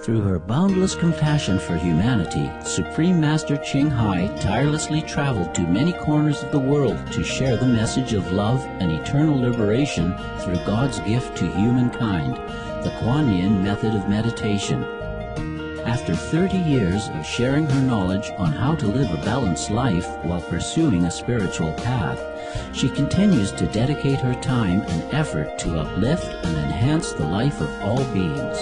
Through her boundless compassion for humanity, Supreme Master Chinghai tirelessly traveled to many corners of the world to share the message of love and eternal liberation through God's gift to humankind, the Kuan Yin method of meditation. After 30 years of sharing her knowledge on how to live a balanced life while pursuing a spiritual path, she continues to dedicate her time and effort to uplift and enhance the life of all beings.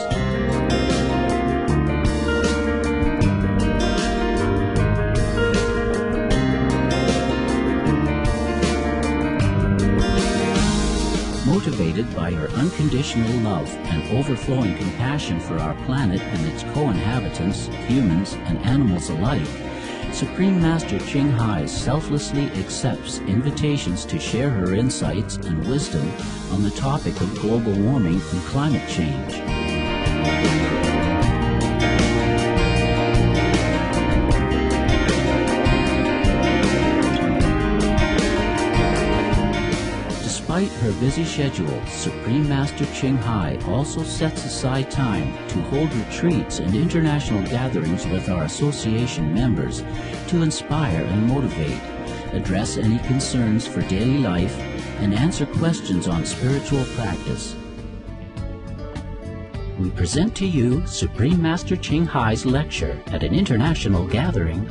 Motivated by her unconditional love and overflowing compassion for our planet and its co-inhabitants, humans and animals alike, Supreme Master Chinghai selflessly accepts invitations to share her insights and wisdom on the topic of global warming and climate change. Despite her busy schedule, Supreme Master Chinghai also sets aside time to hold retreats and international gatherings with our association members to inspire and motivate, address any concerns for daily life, and answer questions on spiritual practice. We present to you Supreme Master Chinghai's lecture at an international gathering.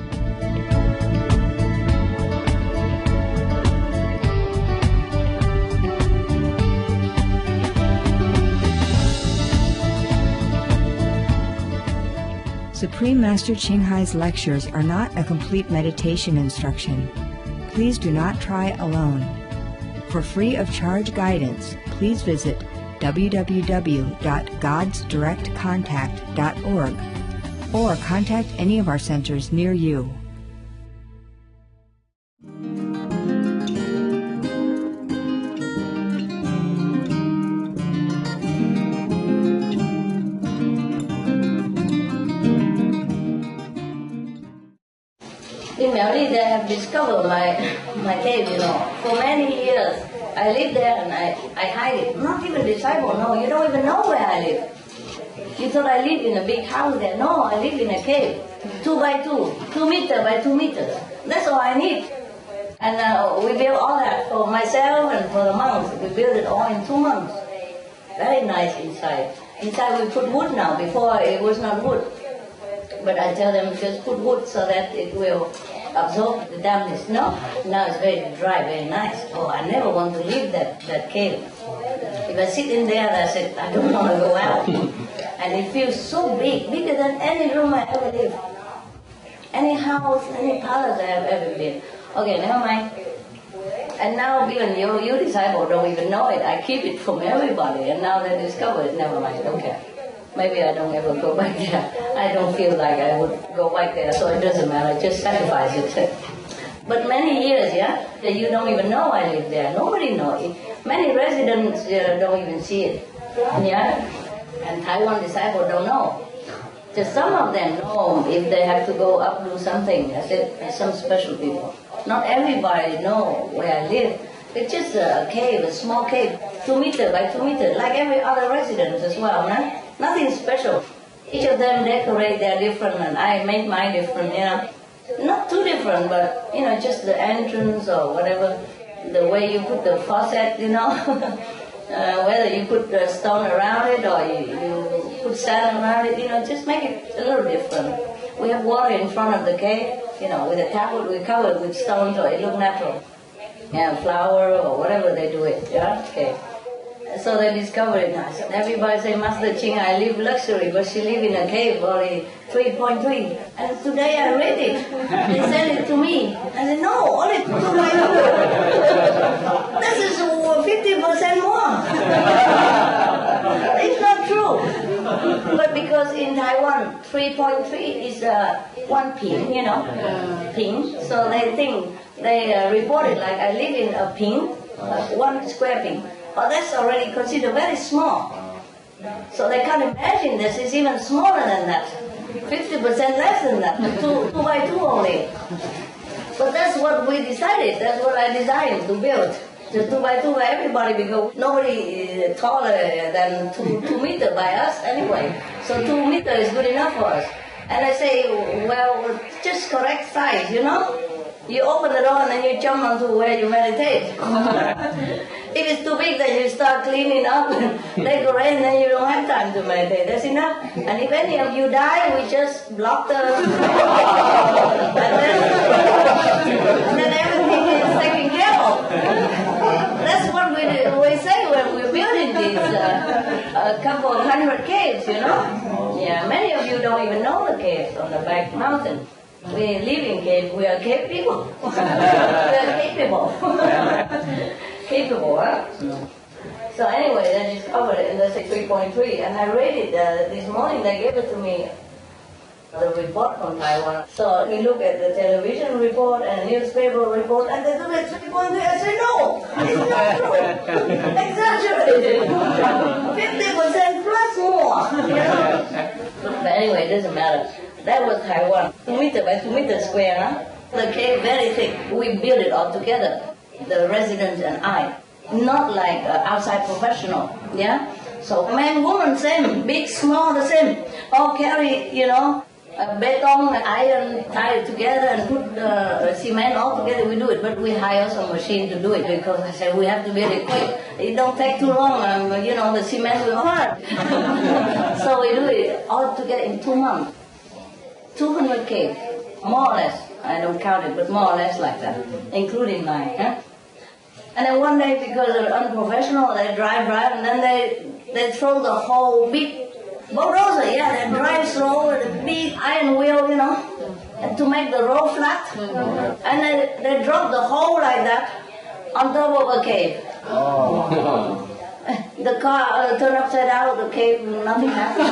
Supreme Master Chinghai's lectures are not a complete meditation instruction. Please do not try alone. For free of charge guidance, please visit www.godsdirectcontact.org or contact any of our centers near you. In Melody, they have discovered my cave, For many years, I live there and I hide it. Not even disciple, no, you don't even know where I live. You thought I live in a big house there. No, I live in a cave, 2 by 2, 2 meters by 2 meters. That's all I need. And we built all that for myself and for the monks. We built it all in 2 months. Very nice inside. Inside we put wood now. Before it was not wood. But I tell them just put wood so that it will absorb the dampness. No, now it's very dry, very nice. Oh, I never want to leave that cave. If I sit in there, I said, I don't want to go out. And it feels so big, bigger than any room I ever lived. Any house, any palace I have ever been. Okay, never mind. And now even you disciples don't even know it. I keep it from everybody, and now they discover it. Never mind, okay. Maybe I don't ever go back there. I don't feel like I would go back there, so it doesn't matter. Just sacrifice it. But many years, that you don't even know I live there. Nobody knows it. Many residents don't even see it. And Taiwan disciples don't know. Just some of them know if they have to go up do something. I said, some special people. Not everybody know where I live. It's just a cave, a small cave, 2 meters by 2 meters, like every other residence as well. Nothing special. Each of them decorate their different, and I make mine different, Not too different, but, just the entrance or whatever, the way you put the faucet, whether you put the stone around it or you put sand around it, just make it a little different. We have water in front of the cave, with a tablet, we cover it with stones so it looks natural. Flower or whatever they do it, okay. So they discovered it nice. And everybody say, Master Chinghai live luxury, but she live in a cave only 3.3. And today I read it. They sent it to me. I said, no, only 2.2. This is 50% more. It's not true. But because in Taiwan, 3.3 is 1 pin, pin. So they think, they report it like I live in a pin, 1 square pin. But that's already considered very small. So they can't imagine this is even smaller than that. 50% less than that, 2 by 2 only. But that's what we decided, that's what I designed to build. The 2x2 for everybody because nobody is taller than 2 meters by us anyway. So 2 meters is good enough for us. And I say, well, just correct size, you know? You open the door and then you jump onto where you meditate. If it's too big, then you start cleaning up and decorate, and then you don't have time to meditate. That's enough. And if any of you die, we just block the... and then everything is taken care of. That's what we say when we're building these a couple of 100 caves, you know? Yeah, many of you don't even know the caves on the back mountain. We live in caves. We are cave people. We are capable. Capable, huh? So anyway, they discovered it, and they say 3.3. And I read it this morning. They gave it to me, the report from Taiwan. So we look at the television report and newspaper report, and they do it 3.3. I say no, it's not true. Exaggerated. 50% plus more. You know? But anyway, it doesn't matter. That was Taiwan. 2 meters by 2 meters square, huh? The cave very thick. We built it all together, the residents and I. Not like outside professional, yeah? So man, woman, same. Big, small, the same. All carry, you know, beton, iron, tie it together and put cement all together. We do it, but we hire some machine to do it because I said we have to build it quick. It don't take too long, you know, the cement will hard. So we do it all together in 2 months. 200 caves, more or less. I don't count it, but more or less like that, including mine. Huh? And then one day, because they're unprofessional, they drive, and then they throw the whole big bulldozer, yeah, they drive slow with a big iron wheel, you know, and to make the road flat. And they drop the hole like that on top of a cave. Oh. The car turned upside down, the cave, nothing happened.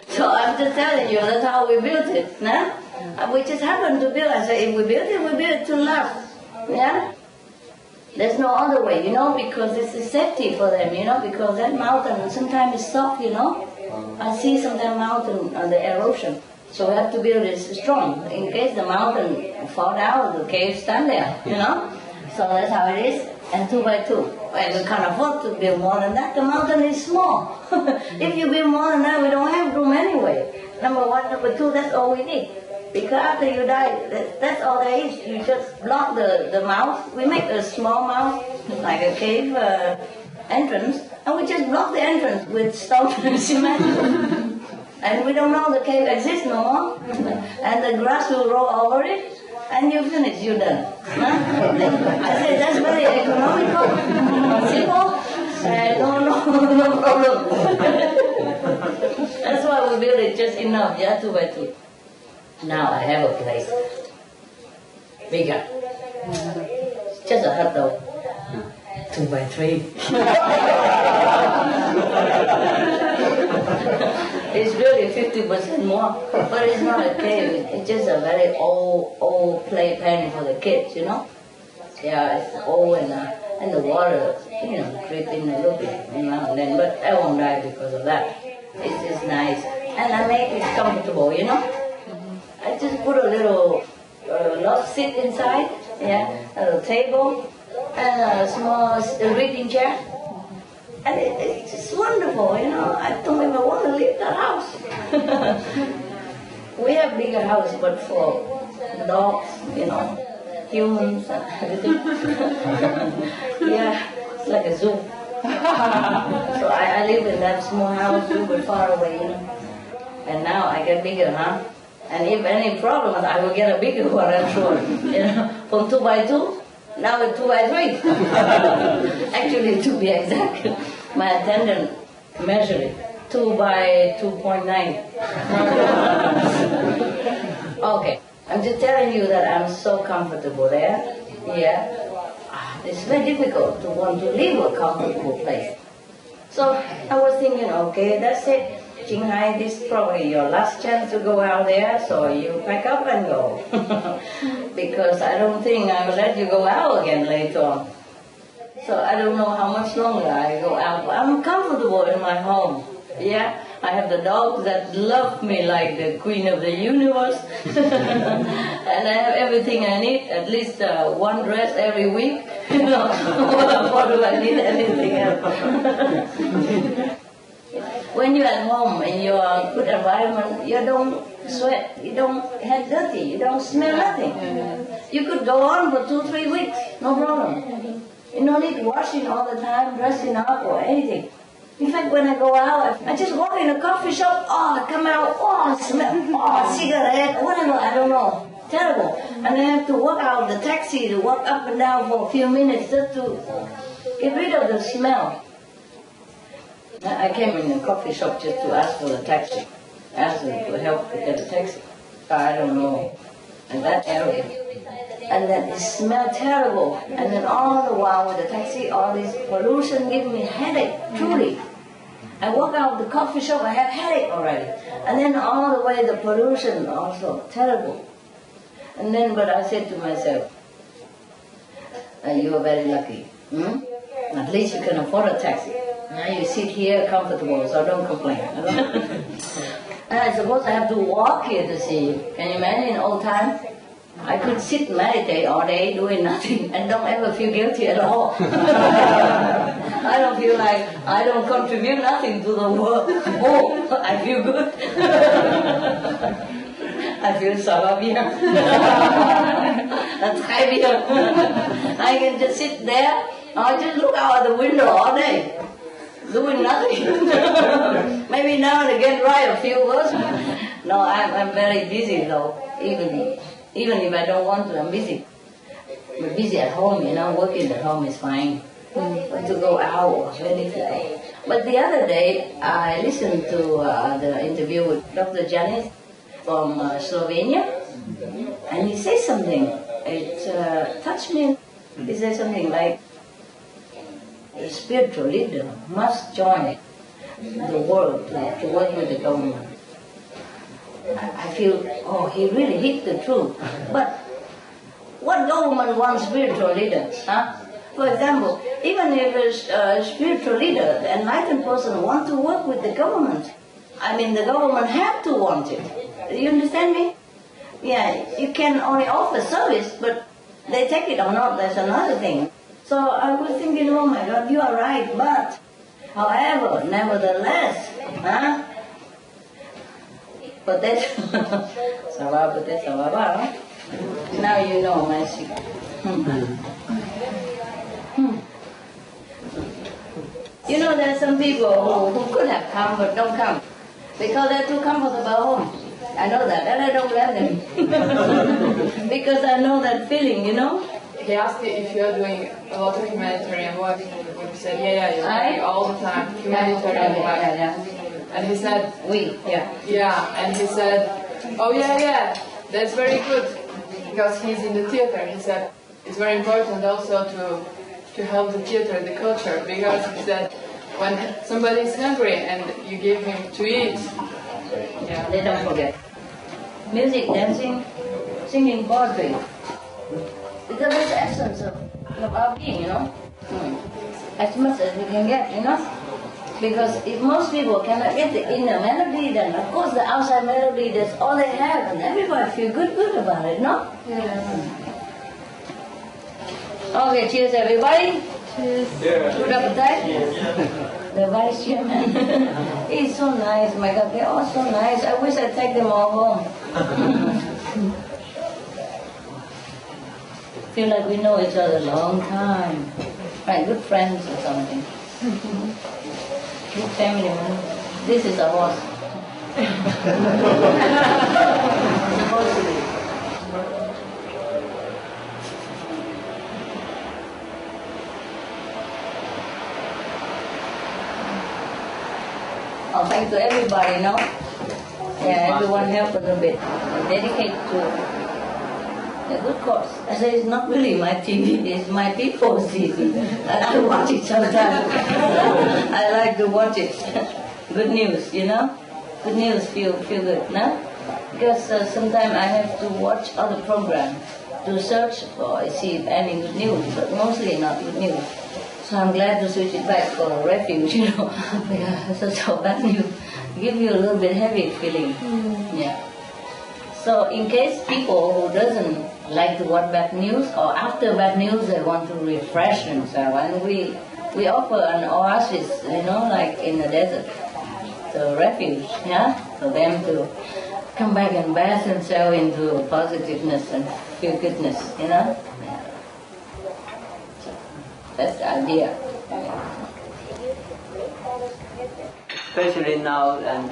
So I'm just telling you, that's how we built it. Nah? We just happened to build it. I say, if we build it to last. Yeah? There's no other way, you know, because it's a safety for them, you know, because that mountain sometimes is soft, you know. I see sometimes mountain, the erosion. So we have to build it strong. In case the mountain fall down, the cave stand there, you know. So that's how it is. And 2 by 2. And we can't afford to build more than that. The mountain is small. If you build more than that, we don't have room anyway. Number 1, number 2, that's all we need. Because after you die, that's all there is. You just block the mouth. We make a small mouth, like a cave entrance, and we just block the entrance with stone and cement. And we don't know the cave exists no more. And the grass will grow over it. And you finish, you're done. Huh? I said, that's very economical, simple, no problem. That's why we build it just enough, yeah, 2 by 2. Now I have a place. Bigger. Just a hut though. 2 by 3. It's really 50% more, but it's not a cave. It's just a very old playpen for the kids, you know. Yeah, it's old and the water, you know, dripping a little bit now and then. But I won't die because of that. It's just nice, and I make it comfortable, you know. I just put a little love seat inside, yeah, a little table, and a small reading chair. And it's just wonderful, you know. I don't even want to leave the house. We have bigger house, but for dogs, you know, humans and everything. Yeah, it's like a zoo. So I live in that small house, super far away, you know. And now I get bigger, huh? And if any problems, I will get a bigger one, I'm sure. You know, from 2 by 2. Now it's 2 by 3. Actually, to be exact, my attendant measured it. 2 by 2.9. Okay, I'm just telling you that I'm so comfortable there. Yeah, it's very difficult to want to leave a comfortable place. So I was thinking, okay, that's it. Chinghai, this is probably your last chance to go out there, so you pack up and go. Because I don't think I will let you go out again later on. So I don't know how much longer I go out. I'm comfortable in my home. Yeah, I have the dogs that love me like the queen of the universe. And I have everything I need, at least one dress every week. You know, what do I need anything else? When you're at home in your good environment, you don't sweat, you don't get dirty, you don't smell nothing. You could go on for 2-3 weeks, no problem. You don't need washing all the time, dressing up or anything. In fact, when I go out, I just walk in a coffee shop, I come out, smell, cigarette, whatever, I don't know. Terrible. And I have to walk out of the taxi to walk up and down for a few minutes just to get rid of the smell. I came in a coffee shop just to ask for a taxi. Ask them to help to get a taxi. I don't know. In that area. And then it smelled terrible. And then all the while with the taxi, all this pollution gave me headache, truly. I walk out of the coffee shop, I have headache already. And then all the way the pollution also, terrible. And then, but I said to myself, you are very lucky. At least you can afford a taxi. Now you sit here comfortable, so don't complain. And I suppose I have to walk here to see you. Can you imagine old time? I could sit and meditate all day doing nothing and don't ever feel guilty at all. I don't feel like I don't contribute nothing to the world. Oh, I feel good. I feel so bien. Très bien. I can just sit there or just look out the window all day, doing nothing. Maybe now and again write a few words. No, I'm very busy though, even if I don't want to, I'm busy. I'm busy at home, working at home is fine. But to go out was very difficult. But the other day, I listened to the interview with Dr. Janis from Slovenia, and he said something. It touched me. He said something like, a spiritual leader must join the world to work with the government. I feel, he really hit the truth. But what government wants spiritual leaders? For example, even if a spiritual leader, the enlightened person, want to work with the government, the government have to want it. Do you understand me? Yeah, you can only offer service, but they take it or not, that's another thing. So I was thinking, oh my God, you are right, but, however, nevertheless, now you know my secret. You know, there are some people who could have come but don't come because they're too comfortable at home. I know that, and I don't blame them because I know that feeling, He asked you if you're doing a lot of humanitarian work, and you said, yeah, you're doing all the time humanitarian work. Yeah. And he said, Yeah, and he said, oh yeah, that's very good, because he's in the theater. He said, it's very important also to help the theater, the culture, because he said, when somebody is hungry and you give him to eat, they don't forget. Music, dancing, singing poetry. Because it's the essence of our being, as much as we can get, Because if most people cannot get the inner melody, then of course the outside melody, that's all they have, and everybody feel good about it, no? Yeah. Okay, cheers everybody. Cheers. Yeah. Good appetite. Yes. The vice chairman. He's so nice, my God, they're all so nice. I wish I'd take them all home. Feel like we know each other a long time. Right, good friends or something. Good family members. This is a horse. Supposed to be. Oh, thanks to everybody, no? Yeah, everyone helped a little bit. Dedicated to a good cause. I say it's not really my TV, it's my people's TV. And I watch it sometimes. I like to watch it. Good news, Good news feel good, no? Because sometimes I have to watch other programs to search for, see if any good news, but mostly not good news. So I'm glad to switch it back for a refuge, because so bad news give you a little bit heavy feeling. Yeah. So in case people who doesn't like to watch bad news, or after bad news they want to refresh themselves, and we offer an oasis, like in the desert, the refuge, for them to come back and bath themselves into positiveness and feel goodness, Yeah. That's the idea. Especially now and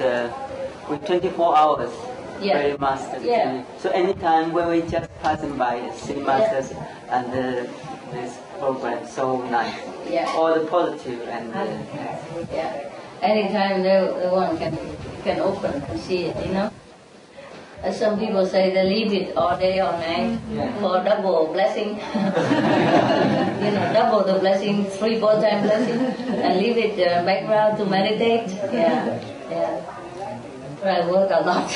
with 24 hours, very master. Yeah. So anytime when we just passing by, see masters and this program so nice. Yeah. All the positive and. Yeah. Anytime the one can open and see it, As some people say, they leave it all day, all night for double blessing. Double the blessing, 3-4 times blessing, and leave it background to meditate. Yeah. I work a lot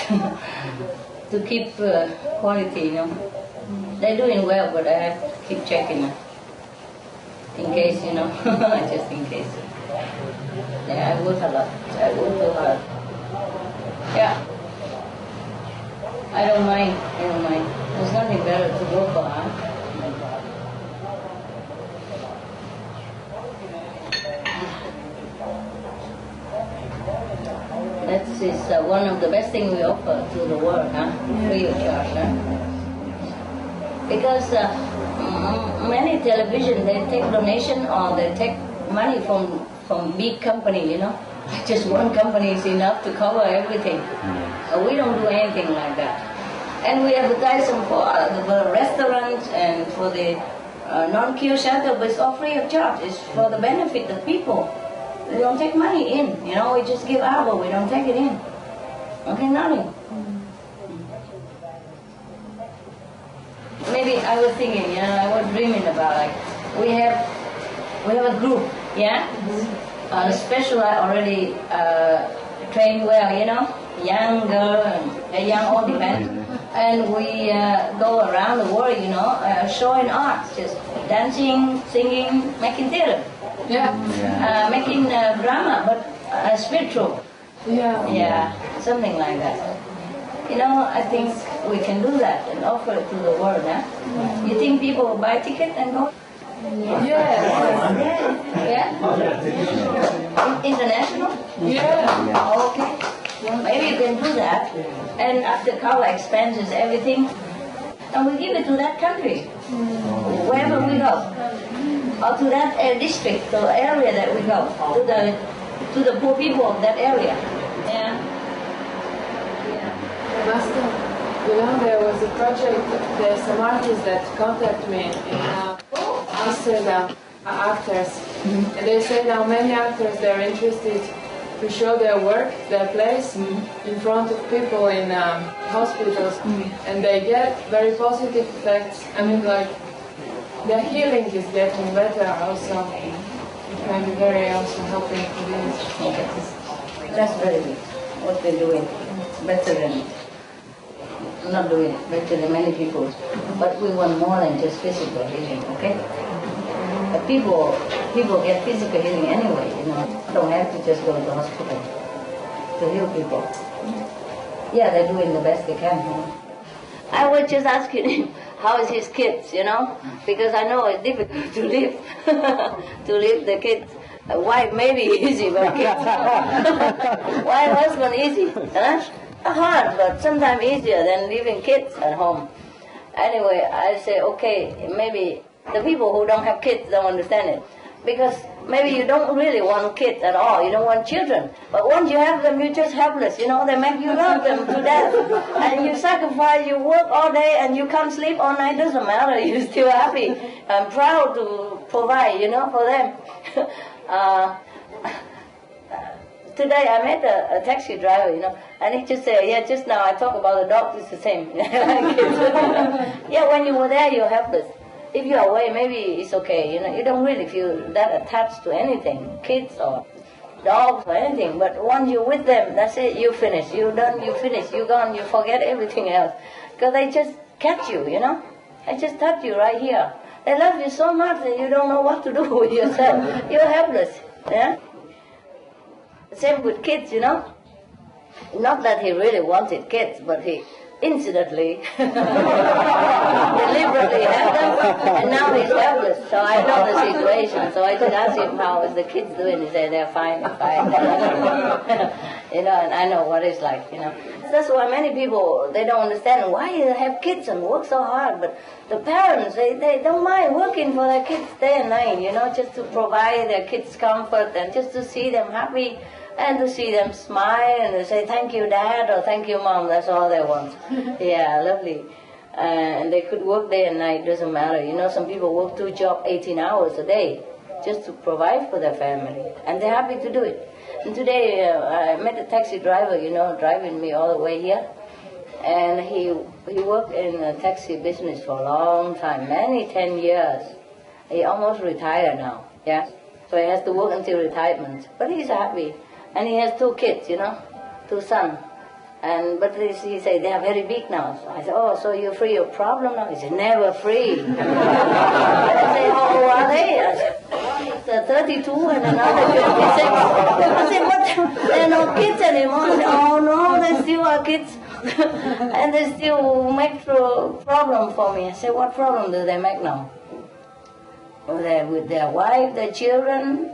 to keep quality. They're doing well, but I have to keep checking in case, just in case. Yeah, I work a lot. I work so hard. Yeah. I don't mind. There's nothing better to go for, That is one of the best things we offer to the world, free of charge, Because many television, they take donation or they take money from big company, Just one company is enough to cover everything. We don't do anything like that. And we advertise them for the restaurants and for the non-cure shelter, but it's all free of charge. It's for the benefit of people. We don't take money in, we just give out, but we don't take it in. Okay, nothing. Maybe I was thinking, I was dreaming about we have a group, specialized already trained well, young girl and young all depends. And we go around the world, showing arts, just dancing, singing, making theater. Yeah. Making drama, but spiritual. Yeah, something like that. I think we can do that and offer it to the world, You think people will buy ticket and go? Yeah? International? Yeah. Okay. Maybe you can do that. And after cover expenses, everything, and we give it to that country, wherever we go, or to that district or area that we go, to the poor people of that area. Yeah. Master, there was a project, there's some artists that contact me in Amsterdam, actors, and they say now many actors, they're interested to show their work, their plays, in front of people in hospitals, and they get very positive effects. Their healing is getting better also. It can be very also helping for this. That's very good, what they're doing, better than, not doing it, better than many people. But we want more than just physical healing, okay? But people get physical healing anyway, Don't have to just go to the hospital to heal people. Yeah, they're doing the best they can. I was just asking him how is his kids, because I know it's difficult to live, the kids. Wife maybe easy, but kids. Wife, husband easy, hard, but sometimes easier than leaving kids at home. Anyway, I say, okay, maybe the people who don't have kids don't understand it. Because maybe you don't really want kids at all, you don't want children. But once you have them, you're just helpless, they make you love them to death. And you sacrifice, you work all day and you can't sleep all night, doesn't matter, you're still happy and proud to provide, for them. Today I met a taxi driver, and he just said, yeah, just now I talk about the dogs, it's the same. Yeah, when you were there, you're helpless. If you're away, maybe it's okay, you don't really feel that attached to anything, kids or dogs or anything, but once you're with them, that's it, you finish, you're done, you finish, you're gone, you forget everything else. Because they just catch you, They just touch you right here. They love you so much that you don't know what to do with yourself. You're helpless, yeah? Same with kids, Not that he really wanted kids, but incidentally, deliberately had them, and now he's helpless. So I know the situation. So I just asked him, how is the kids doing? He said, they're fine, fine. And I know what it's like, That's why many people, they don't understand why you have kids and work so hard. But the parents, they don't mind working for their kids day and night, just to provide their kids comfort and just to see them happy. And to see them smile and to say, thank you, Dad, or thank you, Mom, that's all they want. Yeah, lovely. And they could work day and night, doesn't matter. Some people work 2 jobs, 18 hours a day, just to provide for their family. And they're happy to do it. And today, I met a taxi driver, driving me all the way here. And he worked in the taxi business for a long time, many 10 years. He almost retired now, yeah? So he has to work until retirement. But he's happy. And he has 2 kids, 2 sons. But he said, they are very big now. So I said, oh, so you're free of problem now? He said, never free. And I said, how old are they? I said, one is 32 and another 56. I said, what? There are no kids anymore. I said, oh, no, they still are kids. And they still make problem for me. I said, what problem do they make now? With their wife, their children.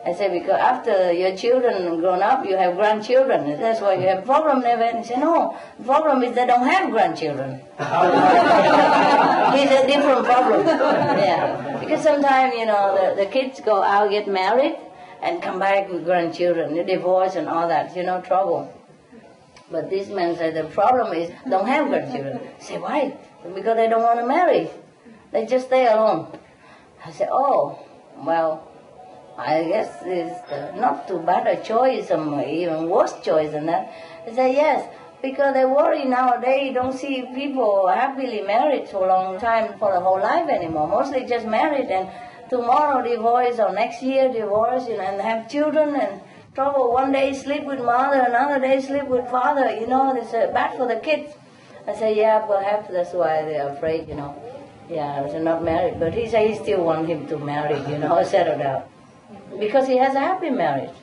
I said, because after your children grown up, you have grandchildren. That's why you have problem never. And he said, no, the problem is they don't have grandchildren. It's a different problem. Yeah. Because sometimes, the kids go out, get married, and come back with grandchildren, the divorce and all that, trouble. But this man said, the problem is don't have grandchildren. I said, why? Because they don't want to marry. They just stay alone. I said, oh, well, I guess it's not too bad a choice, even worse choice than that. I said, yes, because they worry nowadays, you don't see people happily married for a long time, for the whole life anymore. Mostly just married and tomorrow divorce or next year divorce, and have children and trouble. One day sleep with mother, another day sleep with father, it's bad for the kids. I said, yeah, perhaps that's why they're afraid, Yeah, they're not married. But he said he still wants him to marry, settle down. Because he has a happy marriage.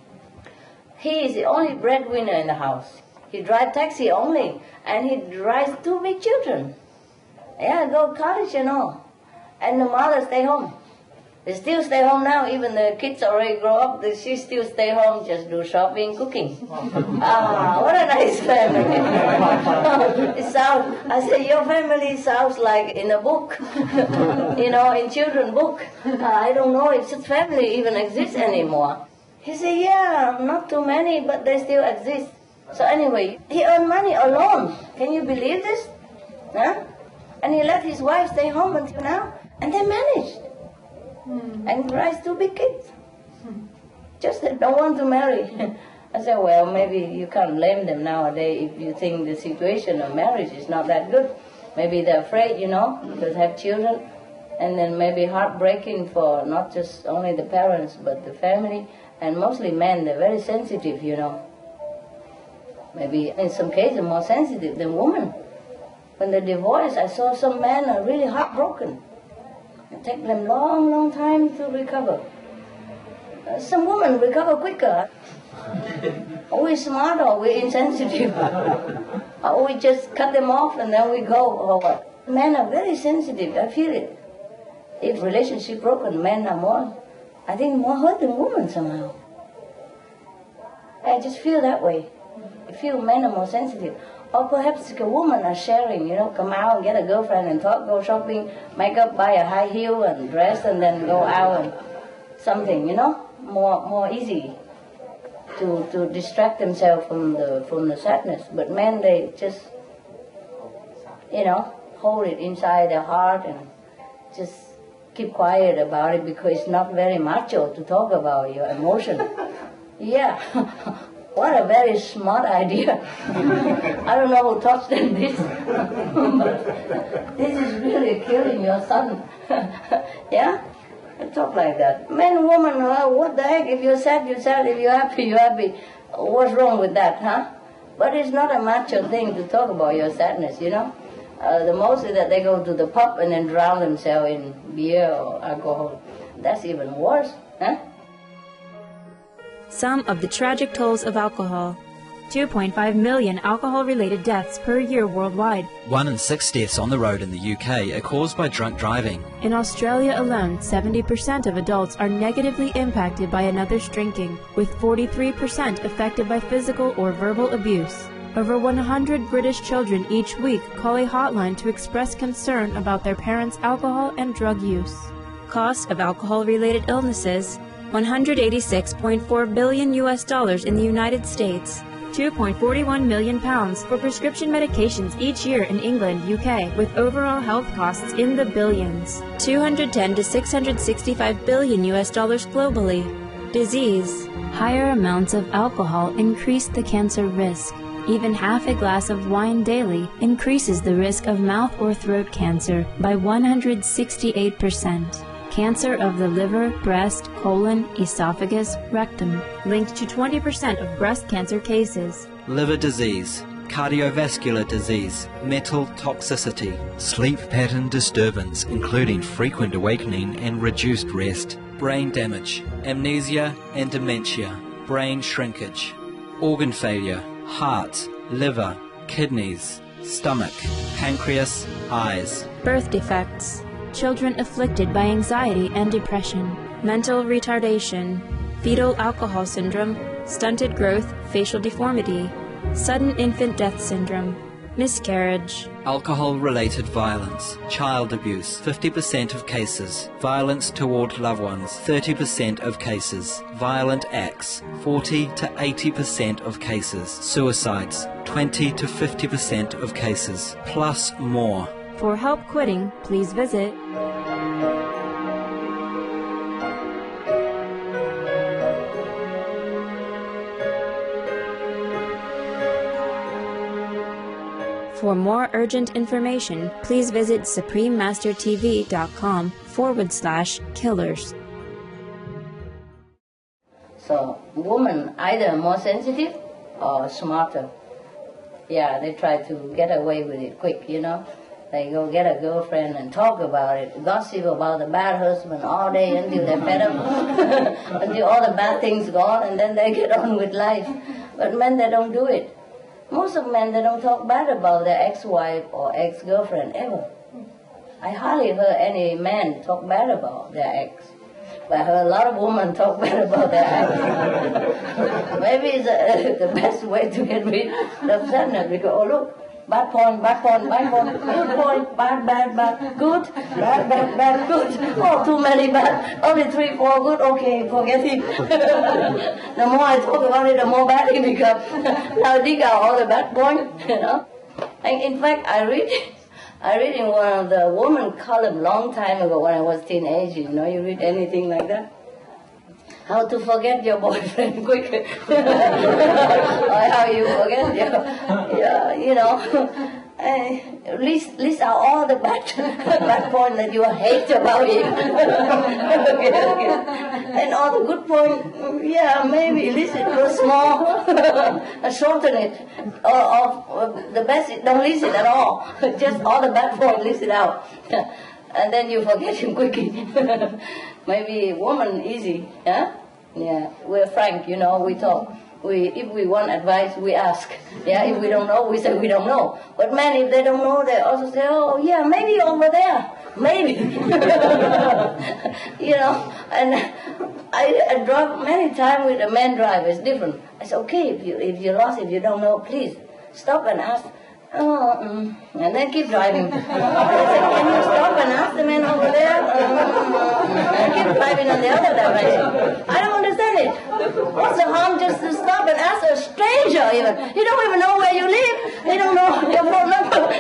He is the only breadwinner in the house. He drives taxi only, and he drives 2 big children. Yeah, go college and all. And the mother stay home. They still stay home now, even the kids already grow up, she still stay home, just do shopping, cooking. What a nice family. I said, your family sounds like in a book, in children's book. I don't know if such family even exists anymore. He said, yeah, not too many, but they still exist. So anyway, he earned money alone. Can you believe this? Huh? And he let his wife stay home until now, and they managed. And raised 2 big kids. Just they don't want to marry. I said, well, maybe you can't blame them nowadays if you think the situation of marriage is not that good. Maybe they're afraid, because have children. And then maybe heartbreaking for not just only the parents, but the family. And mostly men, they're very sensitive, Maybe in some cases more sensitive than women. When they divorce, I saw some men are really heartbroken. It takes them long time to recover. Some women recover quicker. Or we're smart or we're insensitive. Or we just cut them off and then we go. Or what? Men are very sensitive, I feel it. If relationship broken, men are more hurt than women somehow. I just feel that way. I feel men are more sensitive. Or perhaps a woman are sharing, come out and get a girlfriend and talk, go shopping, make up, buy a high heel and dress and then go out and something, more easy to distract themselves from the sadness. But men, they just, hold it inside their heart and just keep quiet about it because it's not very macho to talk about your emotion. Yeah. What a very smart idea. I don't know who taught them this. But this is really killing your son. Yeah? Talk like that. Man, woman, what the heck? If you're sad, you're sad. If you're happy, you're happy. What's wrong with that, huh? But it's not a macho thing to talk about your sadness, The most is that they go to the pub and then drown themselves in beer or alcohol. That's even worse, huh? Some of the tragic tolls of alcohol. 2.5 million alcohol-related deaths per year worldwide. 1 in 6 deaths on the road in the UK are caused by drunk driving. In Australia alone, 70% of adults are negatively impacted by another's drinking, with 43% affected by physical or verbal abuse. Over 100 British children each week call a hotline to express concern about their parents' alcohol and drug use. Cost of alcohol-related illnesses: $186.4 billion in the United States, £2.41 million for prescription medications each year in England, UK, with overall health costs in the billions, $210 to $665 billion globally. Disease: higher amounts of alcohol increase the cancer risk. Even half a glass of wine daily increases the risk of mouth or throat cancer by 168%. Cancer of the liver, breast, colon, esophagus, rectum, linked to 20% of breast cancer cases. Liver disease, cardiovascular disease, metal toxicity, sleep pattern disturbance including frequent awakening and reduced rest, brain damage, amnesia and dementia, brain shrinkage, organ failure, heart, liver, kidneys, stomach, pancreas, eyes. Birth defects: children afflicted by anxiety and depression, mental retardation, fetal alcohol syndrome, stunted growth, facial deformity, sudden infant death syndrome, miscarriage. Alcohol-related violence, child abuse, 50% of cases, violence toward loved ones, 30% of cases, violent acts, 40 to 80% of cases, suicides, 20 to 50% of cases, plus more. For help quitting, please visit For more urgent information, please visit suprememastertv.com/killers. So women either more sensitive or smarter. Yeah, they try to get away with it quick, you know. They go get a girlfriend and talk about it, gossip about the bad husband all day until they're fed up, until all the bad things gone, and then they get on with life. But men, they don't do it. Most of men, they don't talk bad about their ex-wife or ex-girlfriend ever. I hardly heard any man talk bad about their ex. But I heard a lot of women talk bad about their ex. Maybe it's the best way to get rid of sadness, because, oh look, bad point, bad point, bad point, good point, bad, bad, bad, good, bad, bad, bad, good. Oh, too many bad, only 3, 4 good, okay, forget it. The more I talk about it, the more bad it becomes. Now dig out all the bad points, you know. And in fact, I read in one of the woman column long time ago when I was teenage, you know, you read anything like that. How to forget your boyfriend quick. Or how you forget your you know, list out all the bad points that you hate about him. Okay. And all the good points, yeah, maybe list it real small, shorten it. Or the best, don't list it at all. Just all the bad points, list it out. And then you forget him quickly. Maybe woman easy, yeah? Yeah, we're frank, you know, we talk. If we want advice, we ask. Yeah, if we don't know, we say we don't know. But men, if they don't know, they also say, oh, yeah, maybe over there. Maybe. You know, and I drive many times with a man driver. It's different. I say, okay, if you're lost, if you don't know, please stop and ask. And then keep driving. I said, can you stop and ask the man over there? And keep driving in the other direction. I don't understand it. What's the harm just to stop and ask a stranger even? He don't even know where you live. He don't know your phone number.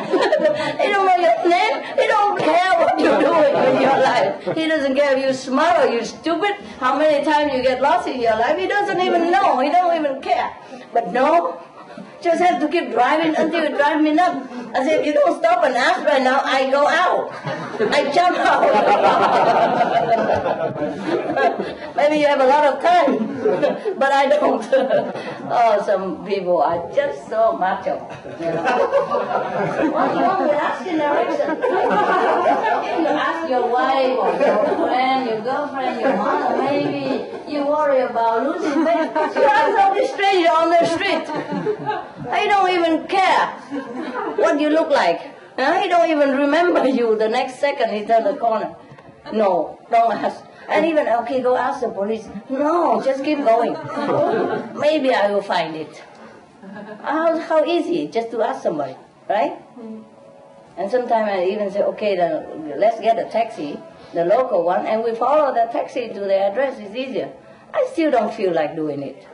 He don't know your name. He don't care what you're doing in your life. He doesn't care if you're smart or you're stupid, how many times you get lost in your life. He doesn't even know. He don't even care. But no, just have to keep driving until you drive me nuts. I said, if you don't stop and ask right now, I go out. I jump out. Maybe you have a lot of time. But I don't. Oh, some people are just so macho. You know? What's wrong with asking direction? You ask your wife or your friend, your girlfriend, your mother, maybe you worry about losing weight. You ask some stranger on the street. He don't even care what you look like. He don't even remember you the next second he turn the corner. No, don't ask. And even, okay, go ask the police. No, just keep going. Maybe I will find it. How easy, just to ask somebody, right? And sometimes I even say, okay, then let's get a taxi, the local one, and we follow the taxi to the address. It's easier. I still don't feel like doing it.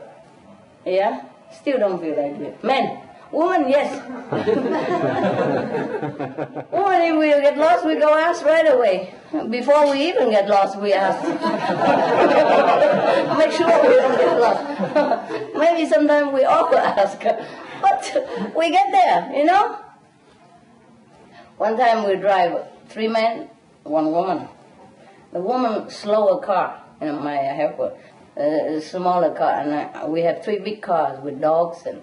Yeah? Still don't feel like doing it. Men. Woman, yes. Woman, if we get lost, we go ask right away. Before we even get lost, we ask. Make sure we don't get lost. Maybe sometimes we all ask. But we get there, you know? One time we drive 3 men, 1 woman. The woman slow a car in my airport, a smaller car, and we have 3 big cars with dogs and,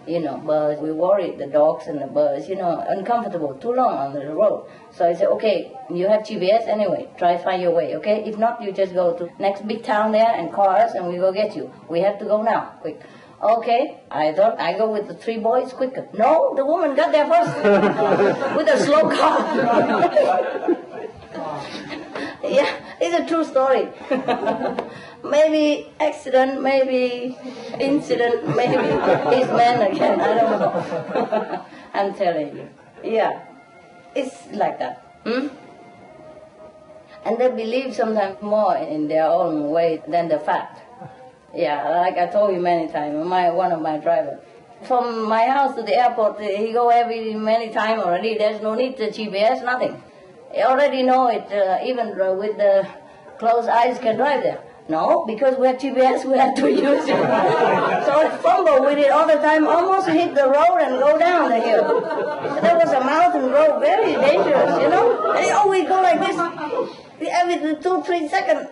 you know, birds. We worried the dogs and the birds, you know, uncomfortable, too long on the road. So I said, okay, you have GPS anyway, try find your way, okay? If not, you just go to next big town there and call us and we go get you. We have to go now, quick. Okay, I thought I go with the 3 boys quicker. No, the woman got there first with a slow car. Yeah, it's a true story. Maybe accident, maybe incident, maybe he's man again, I don't know. I'm telling you. Yeah, it's like that. And they believe sometimes more in their own way than the fact. Yeah, like I told you many times, one of my drivers. From my house to the airport, he go many times already. There's no need to GPS, nothing. He already know it, even with the closed eyes can drive there. No, because we have GPS, we have to use it. So I fumble with it all the time, almost hit the road and go down the hill. There was a mountain road, very dangerous, you know. And we go like this. Every 2-3 seconds,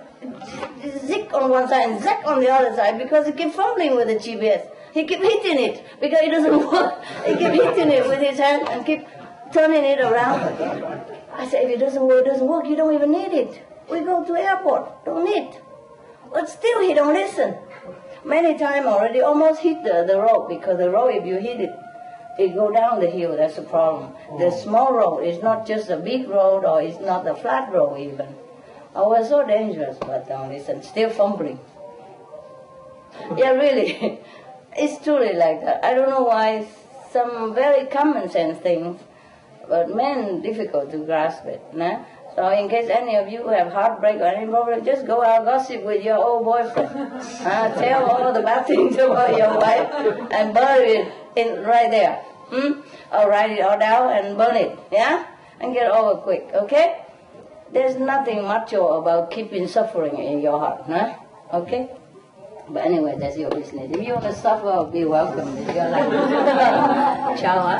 zick on one side and zack on the other side because he keeps fumbling with the GPS. He keeps hitting it because it doesn't work. He keeps hitting it with his hand and keep turning it around. I said, if it doesn't work, you don't even need it. We go to airport, don't need. But still he don't listen. Many times already almost hit the road because the road, if you hit it, it go down the hill, that's the problem. The small road is not just a big road or it's not a flat road even. Oh, it's so dangerous, but don't listen, still fumbling. Yeah, really, it's truly like that. I don't know why some very common sense things, but men, difficult to grasp it. Nah? So in case any of you have heartbreak or any problem, just go out gossip with your old boyfriend. Tell all the bad things about your wife and bury it right there. Or write it all down and burn it, yeah? And get over quick, okay? There's nothing macho about keeping suffering in your heart, huh? Okay? But anyway, that's your business. If you want to suffer, be welcome. It's your life. Ciao,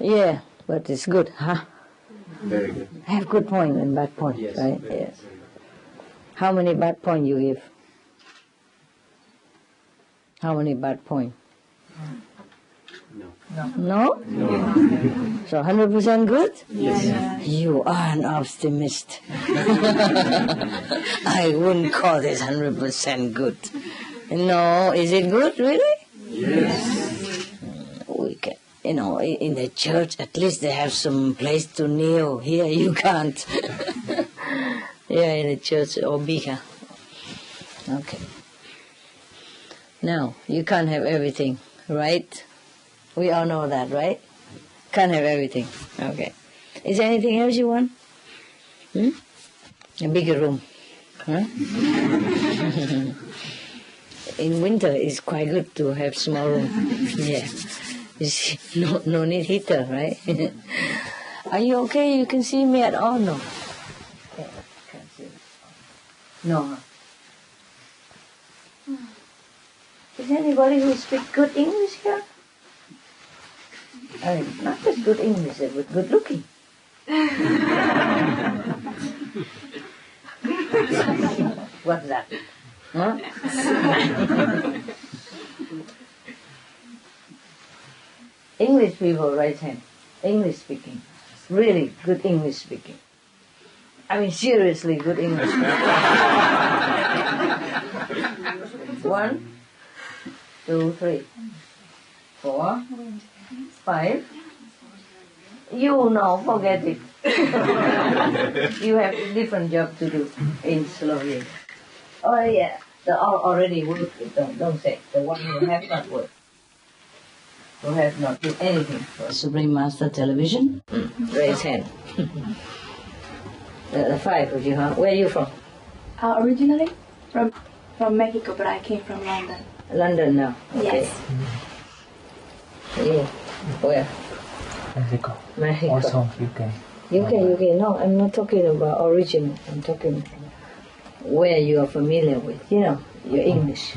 Yeah, but it's good, huh? Very good. I have good point and bad point, Yes, right? very, Yes. very. How many bad point you give? How many bad point? No. No? So 100% good? Yes. You are an optimist. I wouldn't call this 100% good. No, is it good, really? Yes. We can, you know, in the church, at least they have some place to kneel. Here you can't. Yeah, in the church, or bigger. Okay. Now, you can't have everything, right? We all know that, right? Can't have everything. Okay. Is there anything else you want? A bigger room. Huh? In winter, it's quite good to have small room. Yeah. It's no need heater, right? Are you okay? You can see me at all? No. Yeah, can't see. No. Is anybody who speaks good English here? I mean, not just good English, but good looking. What's that? Huh? English people, right hand. English speaking. Really good English speaking. I mean, seriously good English speaking. 1, 2, 3, 4, 5. You know, forget it. You have a different job to do in Slovenia. Oh yeah, the all already worked. Don't say the one who have not worked, who have not did anything for Supreme Master Television. Raise hand. The 5 of you, huh? Where are you from? Originally from Mexico, but I came from London. London now. Okay. Yes. You? Where? Mexico. Mexico. Also UK. UK. No, I'm not talking about origin. I'm talking where you are familiar with. You know, your English.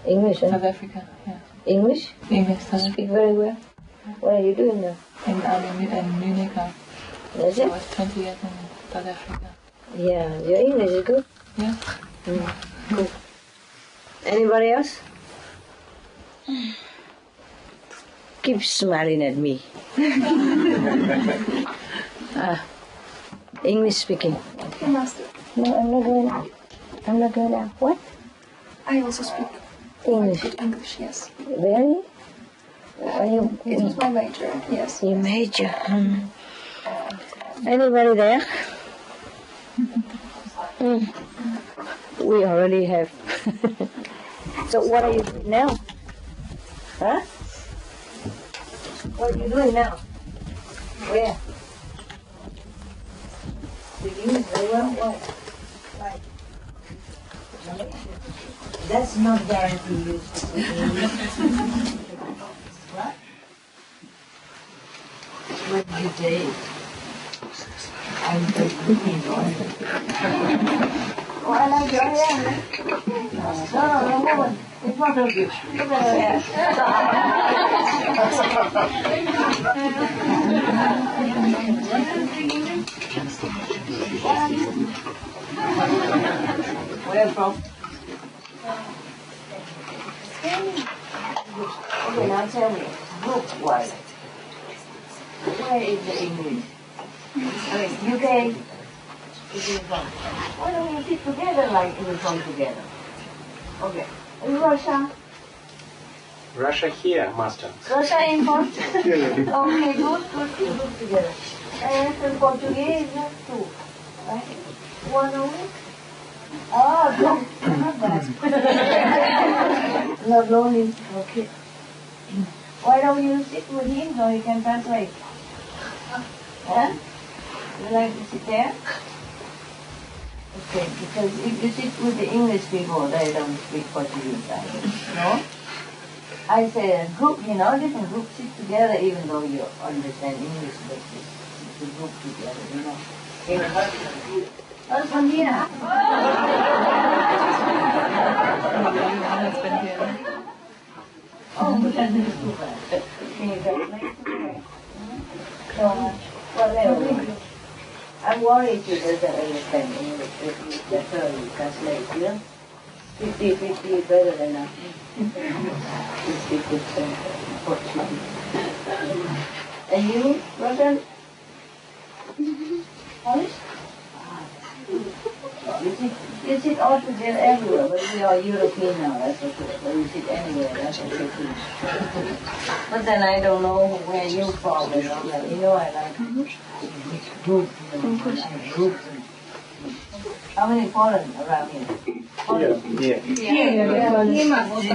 English, huh? South Africa, yeah. English? English, South Africa. Speak very well. What are you doing now? In Munich now. That's I it? was 20 years in South Africa. Yeah, your English is good. Yeah. Good. Anybody else? Keep smiling at me. English speaking. Okay, Master. No, I'm not going out. What? I also speak English. good English, yes. Really? Are you? It was my major, yes. You major. Anybody there? We already have. So what are you doing now? Huh? What are you doing now? Where? Speak English very well? Why? That's not guaranteed you to speak English. What? What did you say? I'm just looking for it. Oh, I like your hair. No, woman. In front of you. Look at her hair. Where from? Okay, now tell me, group-wise, where is the English? I mean, UK, is it from? Why don't you sit together like you come together? Okay. In Russia? Russia here, Master. Russia in front? Okay, good together. And in Portuguese, too, right? One only? Oh, no, not bad. Not lonely, okay. Why don't you sit with him so he can translate? Huh? You like to sit there? Okay, because if you sit with the English people, they don't speak Portuguese either. No? I say a group, different groups sit together even though you understand English, but it's a group together, Husband here. Husband here. Oh, but that is too bad. Can you translate? So, what else? I'm worried she doesn't understand English. If you let her translate, 50-50 is better than nothing. 50% Portuguese. And you, Russian? Polish? You sit all together everywhere, but we are European now, that's okay. But you sit anywhere, that's okay too. But then I don't know where you're from, I like groups, groups. How many foreign around here? Yeah.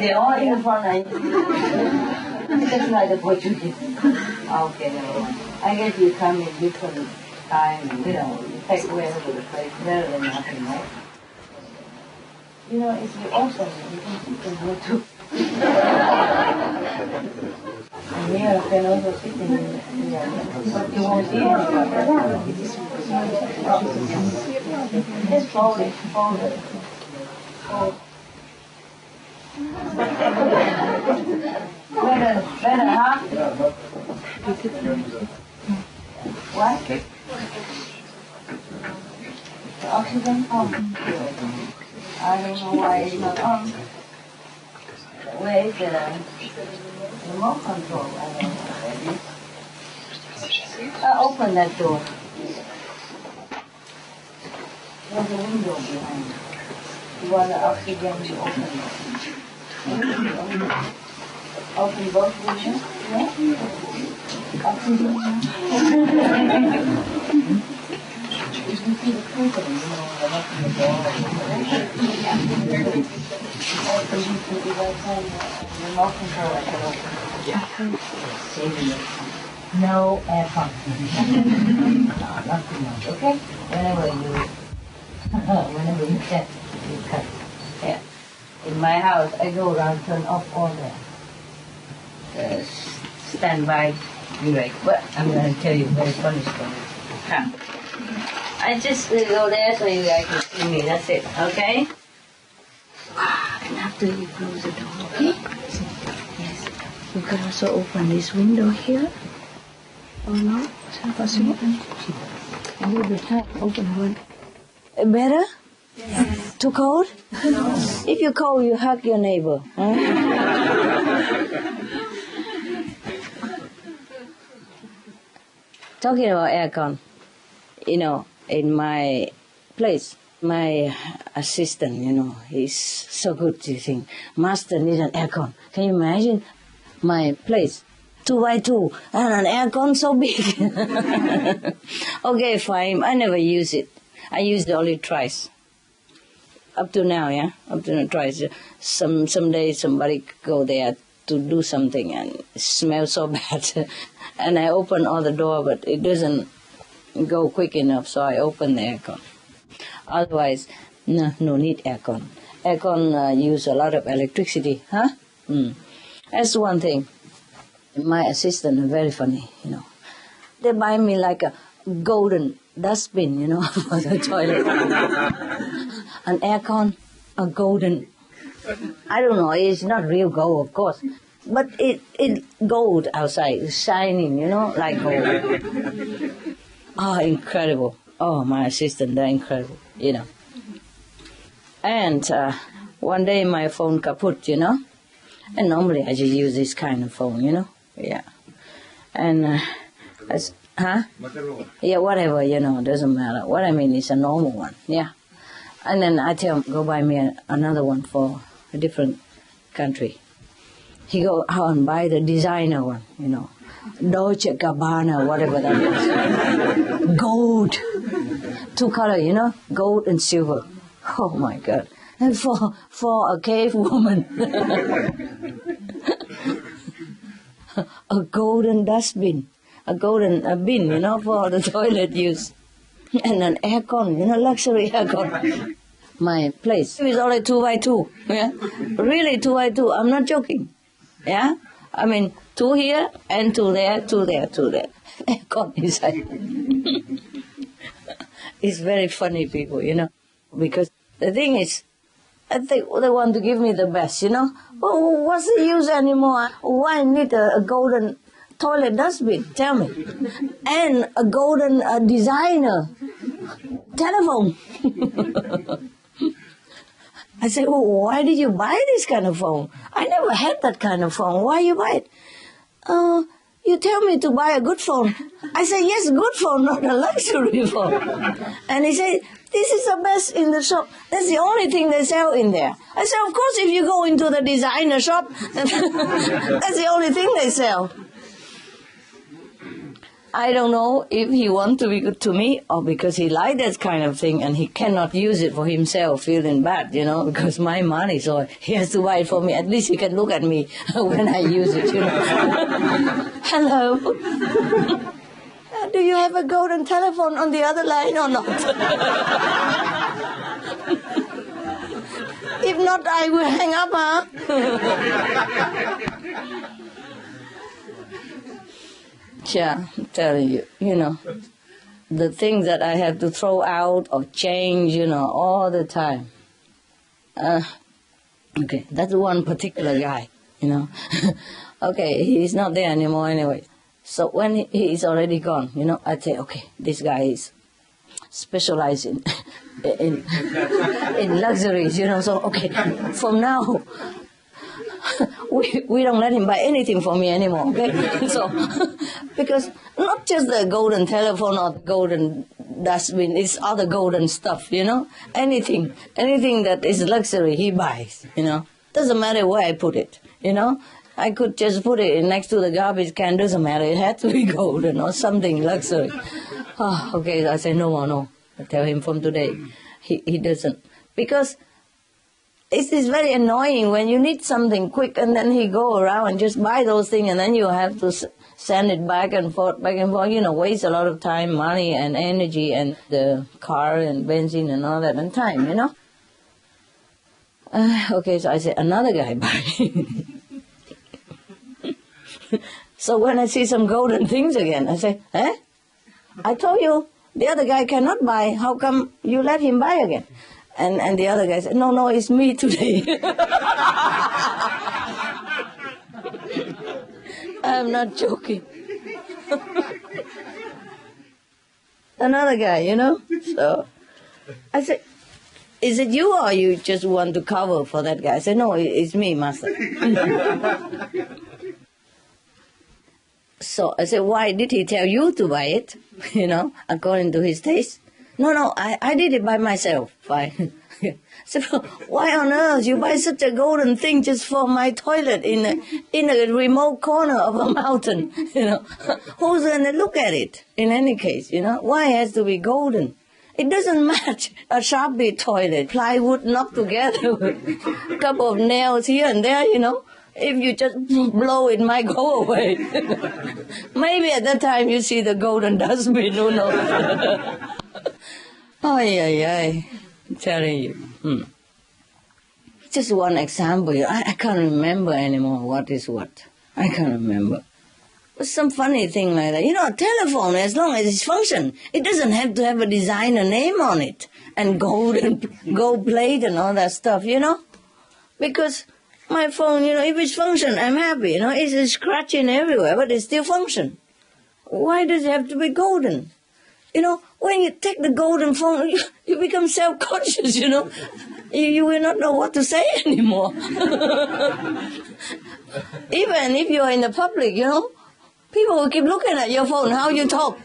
They're all in front of you. Just like the Portuguese. Okay, never mind. I guess you come in different time, take away the place better than nothing, right? You know, it's the awesome. You can go to. And here I can also sit in here, but you won't see it. Just fold it, fold it. Fold. Better, huh? What? The oxygen pump. I don't know why it's not on. Where is the remote control? I don't know. Open that door. There's a window behind. You want the oxygen to open. Open both windows? Yeah? Oxygen. You can see the curtain, you know, the door. Remote control, I can open. No aircon. No, not too much, okay? Whenever you can, you cut. Yeah. In my house, I go around, turn off all the standby direct. But I'm going to tell you a very funny story. Come. I just go there so you guys can see me. That's it, okay? And after you close the door, okay? Yes. You can also open this window here. Oh no? Is that possible? A little bit tight. Open one. Better? Yes. Too cold? No. If you're cold, you hug your neighbor. Huh? Talking about aircon, you know, in my place, my assistant, you know, he's so good, you think. Master needs an aircon. Can you imagine? My place, 2x2, and an aircon so big. Okay, fine. I never use it. I used it only twice. Up to now, yeah? Up to now, twice. Some days somebody go there to do something and it smells so bad. And I open all the door, but it doesn't go quick enough, so I open the aircon. Otherwise, no need aircon. Aircon use a lot of electricity, huh? That's one thing. My assistant is very funny, you know. They buy me like a golden dustbin, you know, for the toilet. An aircon, a golden. I don't know, it's not real gold, of course. But it gold outside, it's shining, you know, like gold. Oh, incredible. Oh, my assistant, they're incredible, you know. And one day my phone kaput, you know. And normally I just use this kind of phone, you know. Yeah. And, yeah, whatever, you know, doesn't matter. What I mean is a normal one, yeah. And then I tell him, go buy me another one for a different country. He go out and buy the designer one, you know. Dolce Gabbana, whatever that is. Gold. 2 color, you know, gold and silver. Oh my God. And for a cave woman. A golden dustbin. A golden bin, you know, for the toilet use. And an aircon, you know, luxury aircon. My place is only 2x2, yeah? Really 2x2, I'm not joking. Yeah? I mean, 2 here and 2 there, 2 there, 2 there. Aircon inside. It's very funny, people, you know. Because the thing is, I think they want to give me the best, you know. Well, what's the use anymore? Why need a golden toilet dustbin? Tell me. And a golden designer telephone. I said, well, why did you buy this kind of phone? I never had that kind of phone. Why you buy it? You tell me to buy a good phone. I said, yes, good phone, not a luxury phone. And he said, this is the best in the shop. That's the only thing they sell in there. I said, of course, if you go into the designer shop, that's the only thing they sell. I don't know if he wants to be good to me or because he liked that kind of thing and he cannot use it for himself, feeling bad, you know, because my money, so he has to buy it for me. At least he can look at me when I use it, you know. Hello. do you have a golden telephone on the other line or not? If not, I will hang up, huh? Yeah, I'm telling you, the things that I have to throw out or change, all the time. Okay, that's one particular guy, Okay, he's not there anymore anyway. So when he's already gone, I say, okay, this guy is specialized in luxuries, so okay, from now, we don't let him buy anything for me anymore, okay? So, because not just the golden telephone or the golden dustbin, it's other golden stuff, anything that is luxury he buys, doesn't matter where I put it, I could just put it next to the garbage can, doesn't matter, it had to be golden or something luxury. Okay, I say, no, I tell him from today, he doesn't, because it is very annoying when you need something quick and then he go around and just buy those things and then you have to send it back and forth, waste a lot of time, money and energy and the car and benzene and all that and time, Okay, so I say, another guy buy. So when I see some golden things again, I say, I told you the other guy cannot buy, how come you let him buy again? And the other guy said, no, it's me today. I'm not joking. Another guy, So I said, is it you or you just want to cover for that guy? I said, no, it's me, master. So I said, why did he tell you to buy it? According to his taste. No, I did it by myself. Fine. So why on earth you buy such a golden thing just for my toilet in a remote corner of a mountain? Who's going to look at it? In any case, why it has to be golden? It doesn't match a Sharpie toilet, plywood knocked together with a couple of nails here and there, If you just blow, it might go away. Maybe at that time you see the golden dustbin, who knows? I'm telling you. Just one example. I can't remember anymore what is what. I can't remember. But some funny thing like that. A telephone, as long as it's function, it doesn't have to have a designer name on it. And gold plate and all that stuff, Because my phone, if it's function, I'm happy. It's scratching everywhere, but it still function. Why does it have to be golden? When you take the golden phone, you become self-conscious, You will not know what to say anymore. Even if you're in the public, people will keep looking at your phone, how you talk.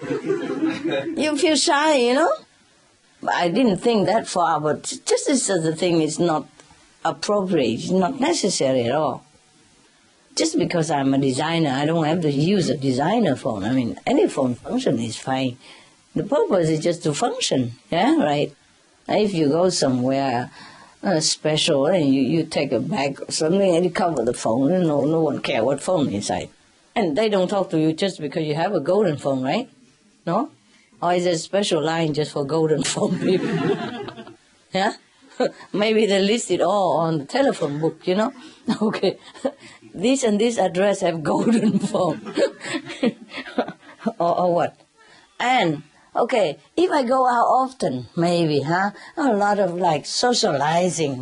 You feel shy, But I didn't think that far, but just as the thing is not appropriate, it's not necessary at all. Just because I'm a designer, I don't have to use a designer phone. I mean, any phone function is fine. The purpose is just to function, right? If you go somewhere special and you take a bag or something and you cover the phone, and no one cares what phone inside. And they don't talk to you just because you have a golden phone, right? No? Or is there a special line just for golden phone people? Yeah? Maybe they list it all on the telephone book, Okay. This and this address have golden phone. or what? And, okay, if I go out often, maybe, a lot of socializing,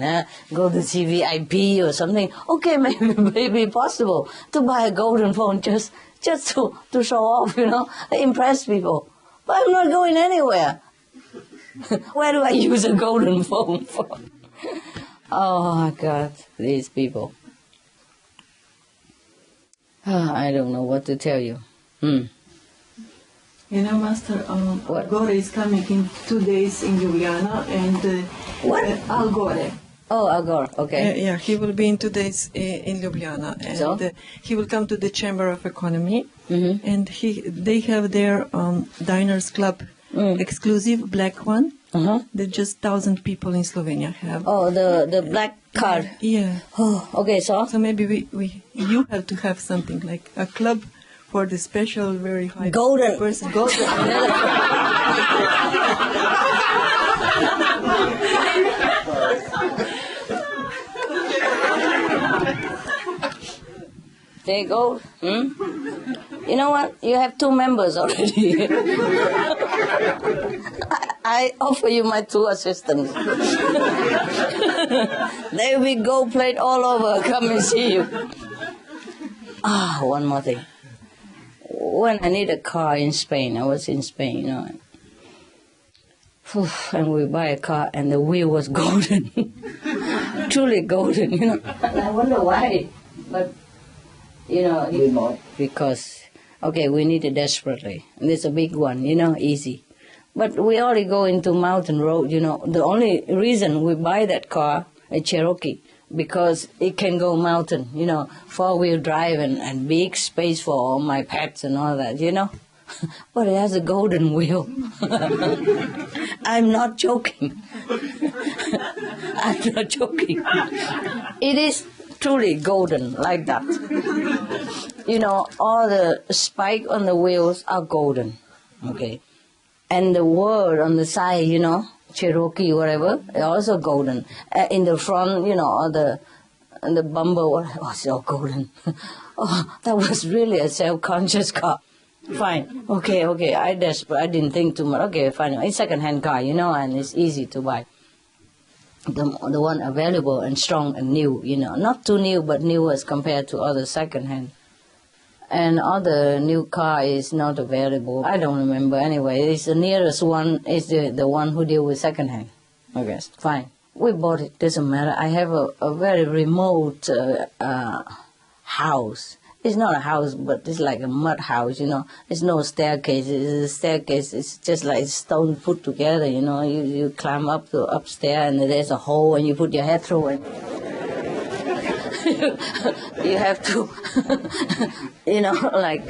go to CVIP or something, okay, maybe possible to buy a golden phone just to show off, impress people. But I'm not going anywhere. Where do I use a golden phone for? Oh, my God, these people. I don't know what to tell you. Master, Gore is coming in 2 days in Ljubljana, and what? Al Gore. Oh, Al Gore, okay. Yeah, he will be in 2 days in Ljubljana, and so? He will come to the Chamber of Economy, and they have their diners club, exclusive black one. That just 1,000 people in Slovenia have. Oh, the black card. Yeah. Oh, okay, so? So maybe you have to have something like a club for the special, very high golden person. Golden. There you go. You know what? You have 2 members already. I offer you my 2 assistants. They will go plate all over. Come and see you. One more thing. When I need a car in Spain, I was in Spain, you know, and we buy a car, and the wheel was golden, truly golden, you know. And I wonder why, but you know, because okay, we need it desperately, and it's a big one, you know, easy. But we only go into mountain road, you know. The only reason we buy that car, a Cherokee, because it can go mountain, you know, 4-wheel drive and big space for all my pets and all that, you know. But it has a golden wheel. I'm not joking. I'm not joking. It is truly golden like that. You know, all the spikes on the wheels are golden, okay. And the word on the side, you know, Cherokee, whatever, also golden. In the front, you know, or the bumper, was all golden. Oh, that was really a self-conscious car. Fine, okay, I didn't think too much. Okay, fine, it's second-hand car, you know, and it's easy to buy. The one available and strong and new, you know, not too new, but new as compared to other second-hand. And other new car is not available. I don't remember anyway. It's the nearest one is the one who deal with second-hand. Okay, fine. We bought it, doesn't matter. I have a very remote house. It's not a house, but it's like a mud house, you know. There's no staircase. It's a staircase. It's just like stone put together, you know. You climb up to upstairs, and there's a hole, and you put your head through it. You have to, you know, like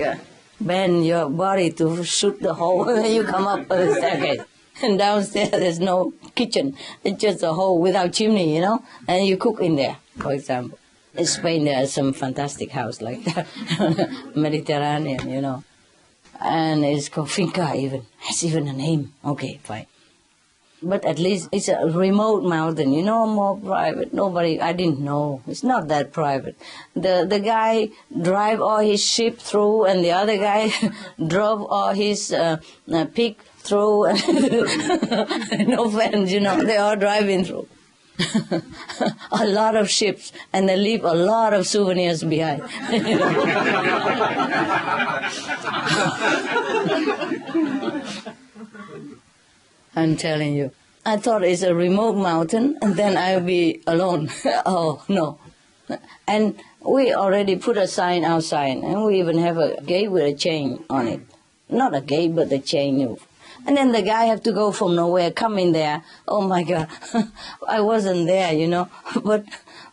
bend your body to shoot the hole, and then you come up the staircase. And downstairs there's no kitchen. It's just a hole without chimney, you know, and you cook in there, for example. In Spain there are some fantastic house like that, Mediterranean, you know. And it's called finca even. Has even a name. Okay, fine. But at least it's a remote mountain, you know, more private. Nobody, I didn't know. It's not that private. The guy drive all his sheep through, and the other guy drove all his pig through. No fence, you know, they all driving through. A lot of ships, and they leave a lot of souvenirs behind. I'm telling you. I thought it's a remote mountain, and then I'll be alone. Oh, no. And we already put a sign outside, and we even have a gate with a chain on it. Not a gate, but a chain. And then the guy have to go from nowhere, come in there. Oh, my God. I wasn't there, you know. But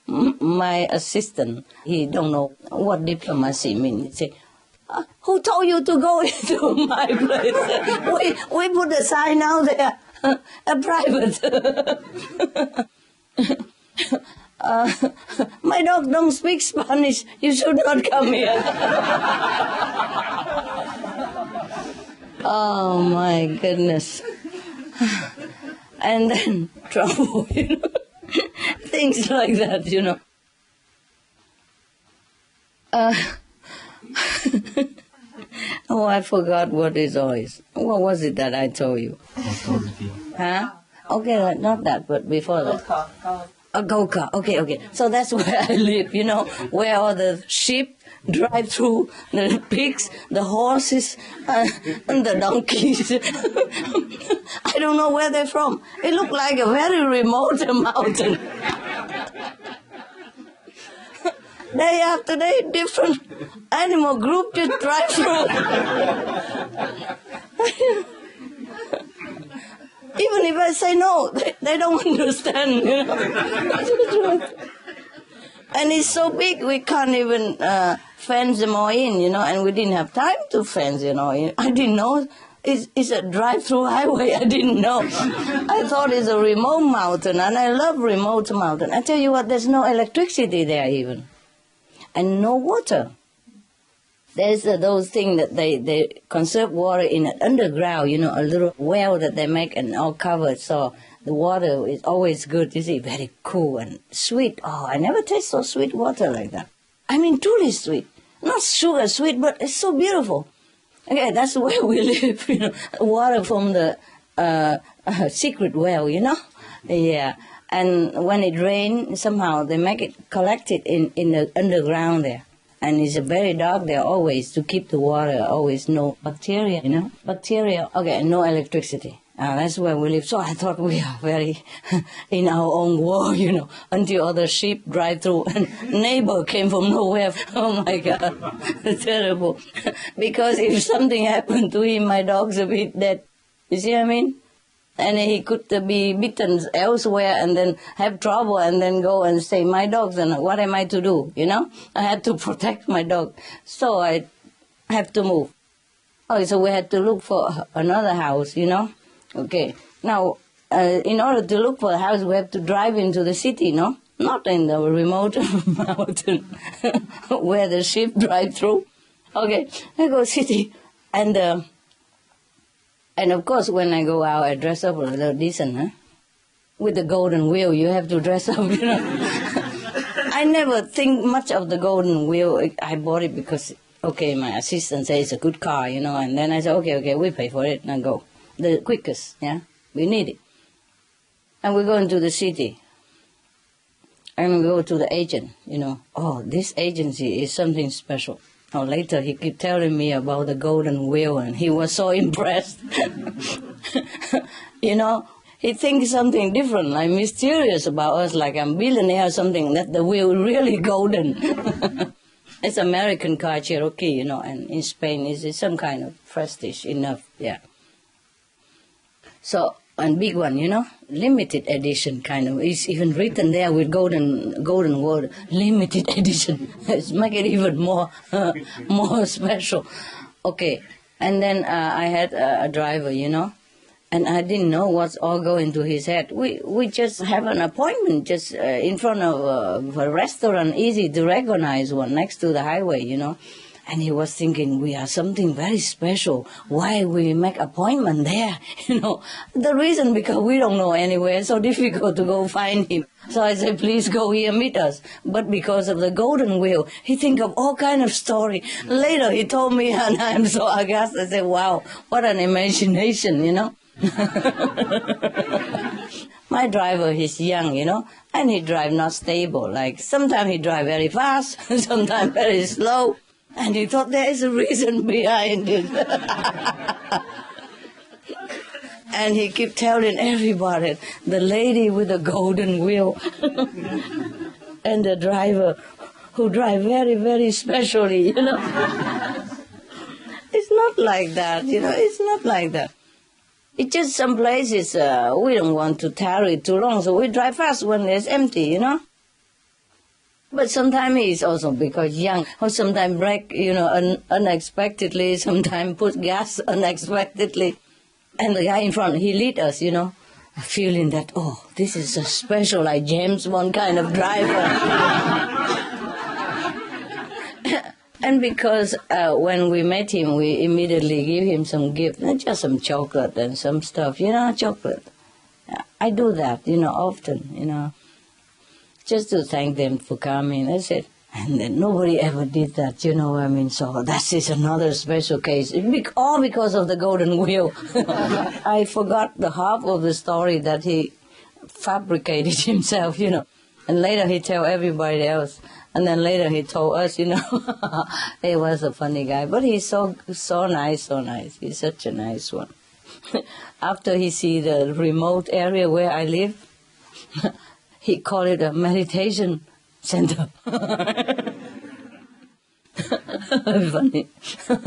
my assistant, he don't know what diplomacy means. He say, who told you to go into my place? We put a sign out there, a private. My dog don't speak Spanish. You should not come here. Oh, my goodness. And then trouble, you know. Things like that, you know. Oh, I forgot what it is. What was it that I told you? Huh? Okay, not that, but before that. A go-kart. Okay. So that's where I live, you know, where all the sheep drive through, the pigs, the horses, and the donkeys. I don't know where they're from. It looked like a very remote mountain. Day after day, different animal group just drive through. Even if I say no, they don't understand, you know. And it's so big, we can't even fence them all in, you know, and we didn't have time to fence, you know. I didn't know it's a drive-through highway. I didn't know. I thought it's a remote mountain, and I love remote mountain. I tell you what, there's no electricity there even. And no water. There's those things that they conserve water in an underground, a little well that they make and all covered, so the water is always good, you see, very cool and sweet. Oh, I never taste so sweet water like that. I mean, truly sweet. Not sugar sweet, but it's so beautiful. Okay, that's where we live, water from the secret well, Yeah. And when it rains, somehow they make it collect it in the underground there. And it's very dark there always to keep the water, always no bacteria, Bacteria, okay, no electricity. That's where we live. So I thought we are very in our own world, until other sheep drive through and neighbor came from nowhere. Oh my God, terrible. Because if something happened to him, my dog's a bit dead. You see what I mean? And he could be bitten elsewhere and then have trouble and then go and say, my dog's, and what am I to do, I had to protect my dog. So I have to move. Oh, so we had to look for another house, Okay. Now, in order to look for a house, we have to drive into the city, no? Not in the remote mountain where the sheep drive through. Okay, I go city. And of course, when I go out, I dress up a little decent, huh? With the golden wheel, you have to dress up, I never think much of the golden wheel. I bought it because, okay, my assistant says it's a good car, and then I said, okay, we pay for it, now go. The quickest, yeah? We need it. And we go into the city. And we go to the agent, Oh, this agency is something special. Or later he kept telling me about the golden wheel and he was so impressed. He thinks something different, like mysterious about us, like I'm billionaire or something, that the wheel really golden. It's American car, Cherokee, and in Spain it's some kind of prestige enough, yeah. So, and big one, limited edition kind of. It's even written there with golden word, limited edition. It's make it even more special. Okay, and then I had a driver, and I didn't know what's all going to his head. We just have an appointment just in front of a restaurant, easy to recognize one, next to the highway, And he was thinking, we are something very special. Why we make appointment there? The reason because we don't know anywhere. It's so difficult to go find him. So I said, please go here, meet us. But because of the golden wheel, he think of all kind of story. Later he told me, and I'm so aghast. I said, wow, what an imagination, My driver, he's young, and he drive not stable. Like sometimes he drive very fast, sometimes very slow. And he thought there is a reason behind it. And he kept telling everybody, the lady with the golden wheel and the driver who drive very, very specially, It's not like that, it's not like that. It's just some places we don't want to tarry too long, so we drive fast when it's empty, But sometimes it's also because young, or sometimes brake, unexpectedly, sometimes put gas unexpectedly. And the guy in front, he lead us, feeling that, oh, this is a special, like James Bond kind of driver. And because when we met him, we immediately give him some gift, not just some chocolate and some stuff, chocolate. I do that, often, just to thank them for coming. That's it. And then nobody ever did that, So that is another special case. All because of the golden wheel. I forgot the half of the story that he fabricated himself, And later he tell everybody else. And then later he told us, He was a funny guy. But he's so nice, so nice. He's such a nice one. After he see the remote area where I live, he called it a meditation center. Funny.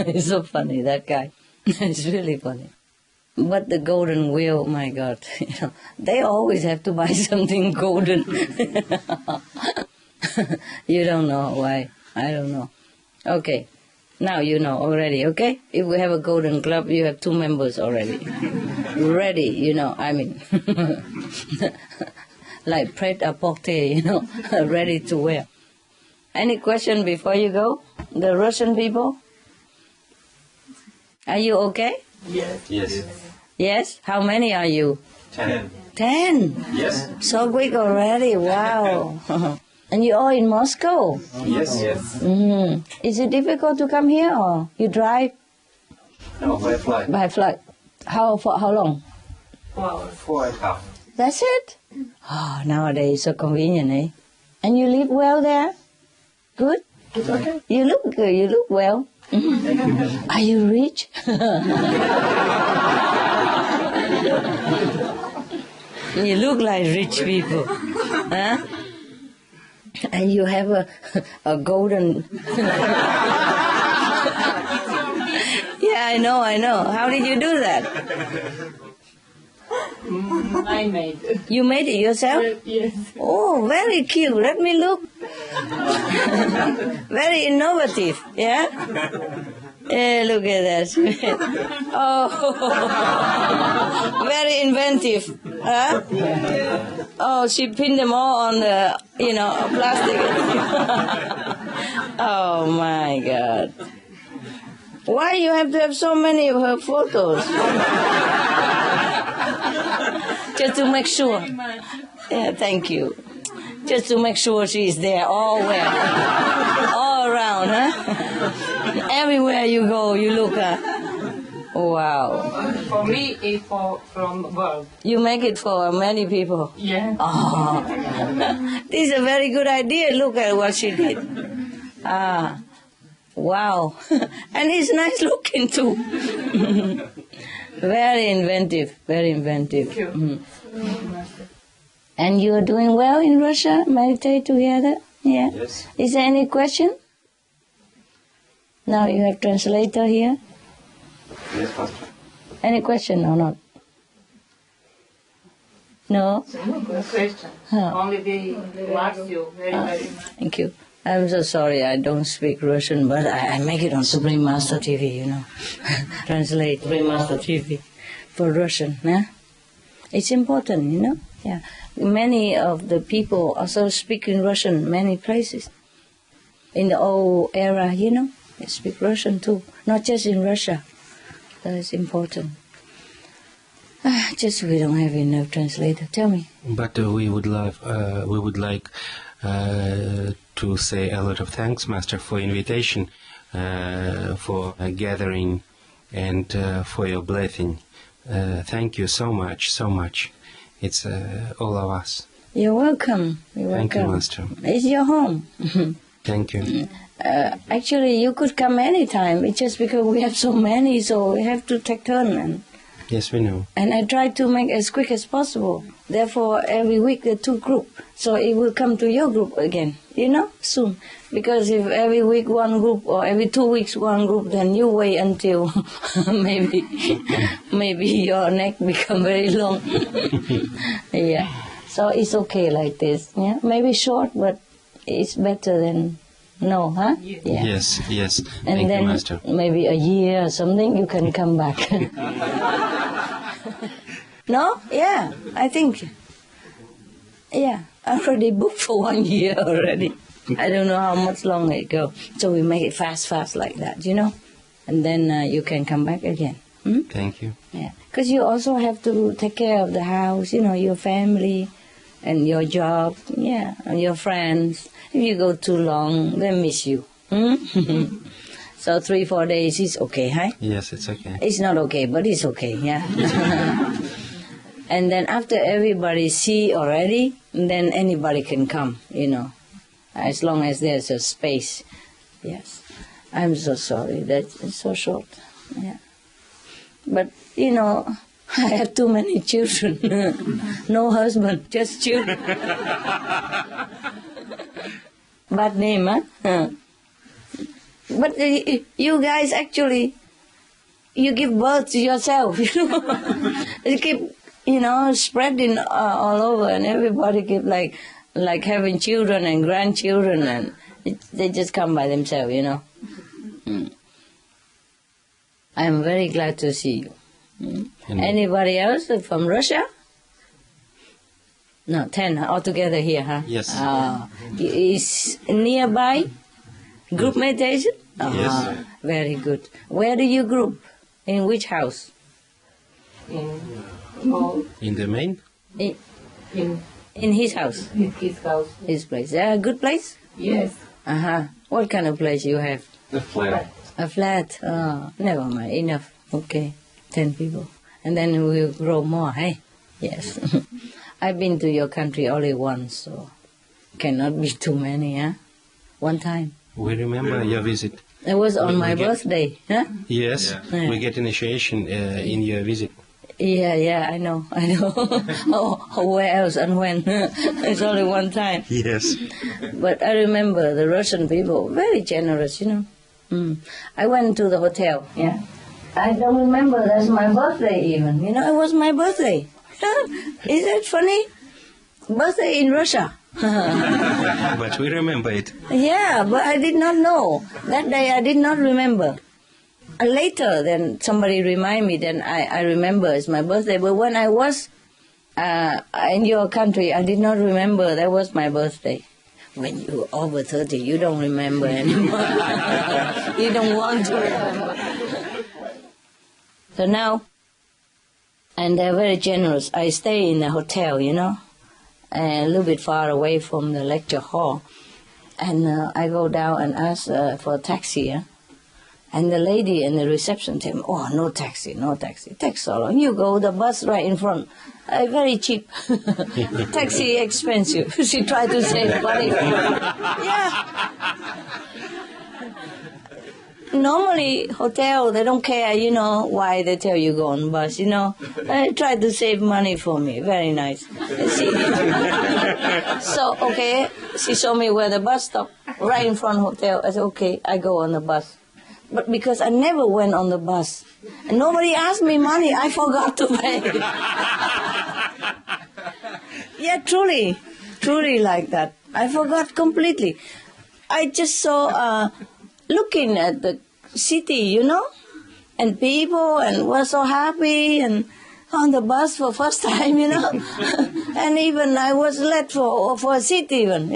He's so funny, that guy. It's really funny. But the golden wheel, my God, they always have to buy something golden. You don't know why. I don't know. Okay. Now you know already, okay? If we have a golden club, you have 2 members already. Ready, like prêt-à-porter, ready to wear. Any question before you go? The Russian people? Are you okay? Yes. Yes? How many are you? 10. 10? Yes. So quick already, wow. And you all in Moscow? Yes. Mm-hmm. Is it difficult to come here or you drive? No, by flight. By flight. For how long? 4.5. That's it? Oh, nowadays so convenient, eh? And you live well there? Good? It's okay. You look good, you look well. Mm-hmm. Are you rich? You look like rich people. Huh? And you have a golden... Yeah, I know. How did you do that? I made it. You made it yourself? Yes. Oh, very cute. Let me look. Very innovative, yeah? Look at that. Oh, very inventive. Huh? Oh, she pinned them all on the, plastic. Oh, my God. Why you have to have so many of her photos? Just to make sure. Yeah, thank you. Just to make sure she's there all around, huh? Everywhere you go, you look at. Wow. For me, it's from world. You make it for many people. Yeah. Oh, this is a very good idea. Look at what she did. Ah, wow. And he's nice looking too. Very inventive. Thank you. Mm. And you are doing well in Russia? Meditate together? Yeah. Yes. Is there any question? Now you have translator here. Yes, Pastor. Any question or not? No? No question. Huh. Only they ask you very much. Thank you. I'm so sorry I don't speak Russian, but I make it on Supreme Master TV, Translate Supreme Master TV for Russian, yeah? It's important, Yeah. Many of the people also speak in Russian many places. In the old era, they speak Russian too. Not just in Russia. That's important. Just we don't have enough translator. Tell me. But we would like to say a lot of thanks, Master, for invitation, for gathering, and for your blessing. Thank you so much. It's all of us. You're welcome. Thank you, Master. It's your home. Thank you. Actually, you could come anytime. It's just because we have so many, so we have to take turn. Yes, we know. And I try to make as quick as possible. Therefore, every week there are 2 groups. So it will come to your group again, soon. Because if every week 1 group or every 2 weeks 1 group, then you wait until maybe your neck become very long. Yeah. So it's okay like this. Yeah. Maybe short, but it's better than no, huh? Yeah. Yes. And Thank then you, Master. maybe a year or something, you can come back. No? Yeah, I think. Yeah, I already booked for 1 year already. I don't know how much longer it goes. So we make it fast like that, And then you can come back again. Thank you. Yeah, because you also have to take care of the house, your family and your job, and your friends. If you go too long, they miss you. So 3-4 days is okay, huh? Yes, it's okay. It's not okay, but it's okay, yeah. And then after everybody see already, then anybody can come, as long as there's a space. Yes. I'm so sorry that it's so short. Yeah. But, I have too many children. No husband, just children. Bad name, huh? But you guys actually, you give birth to yourself, You keep, spreading all over, and everybody keep like having children and grandchildren, and they just come by themselves, I'm very glad to see you. Anybody else from Russia? No, 10 altogether here, huh? Yes. Is nearby group meditation? Yes. Very good. Where do you group? In which house? In the main? In his house? In his house. His place. A good place? Yes. Uh-huh. What kind of place you have? A flat. A flat? Oh, never mind. Enough. Okay. 10 people. And then we'll grow more, hey? Yes. I've been to your country only once, so cannot be too many, huh? One time. We remember your visit. It was on my birthday, huh? Yes, Yeah. we get initiation in your visit. Yeah, I know. Oh, where else and when? It's only one time. Yes. But I remember the Russian people, very generous, I went to the hotel, yeah. I don't remember that's my birthday even. It was my birthday. Is that funny? Birthday in Russia. But we remember it. Yeah, but I did not know. That day I did not remember. Later, then somebody remind me, then I remember it's my birthday. But when I was in your country, I did not remember that was my birthday. When you're over 30, you don't remember anymore. You don't want to remember. So now, and they're very generous. I stay in a hotel, and a little bit far away from the lecture hall. And I go down and ask for a taxi, yeah? And the lady in the reception tell me, oh, no taxi. Takes so long. You go, the bus right in front. Very cheap. Taxi expensive. She tried to save money. Yeah. Normally, hotel, they don't care, why they tell you go on bus, They try to save money for me. Very nice. So, okay, she showed me where the bus stop, right in front hotel. I said, okay, I go on the bus. But because I never went on the bus, and nobody asked me money, I forgot to pay. Yeah, truly like that. I forgot completely. I just saw, looking at the city, and people, and was so happy, and on the bus for first time, and even I was late for a seat even,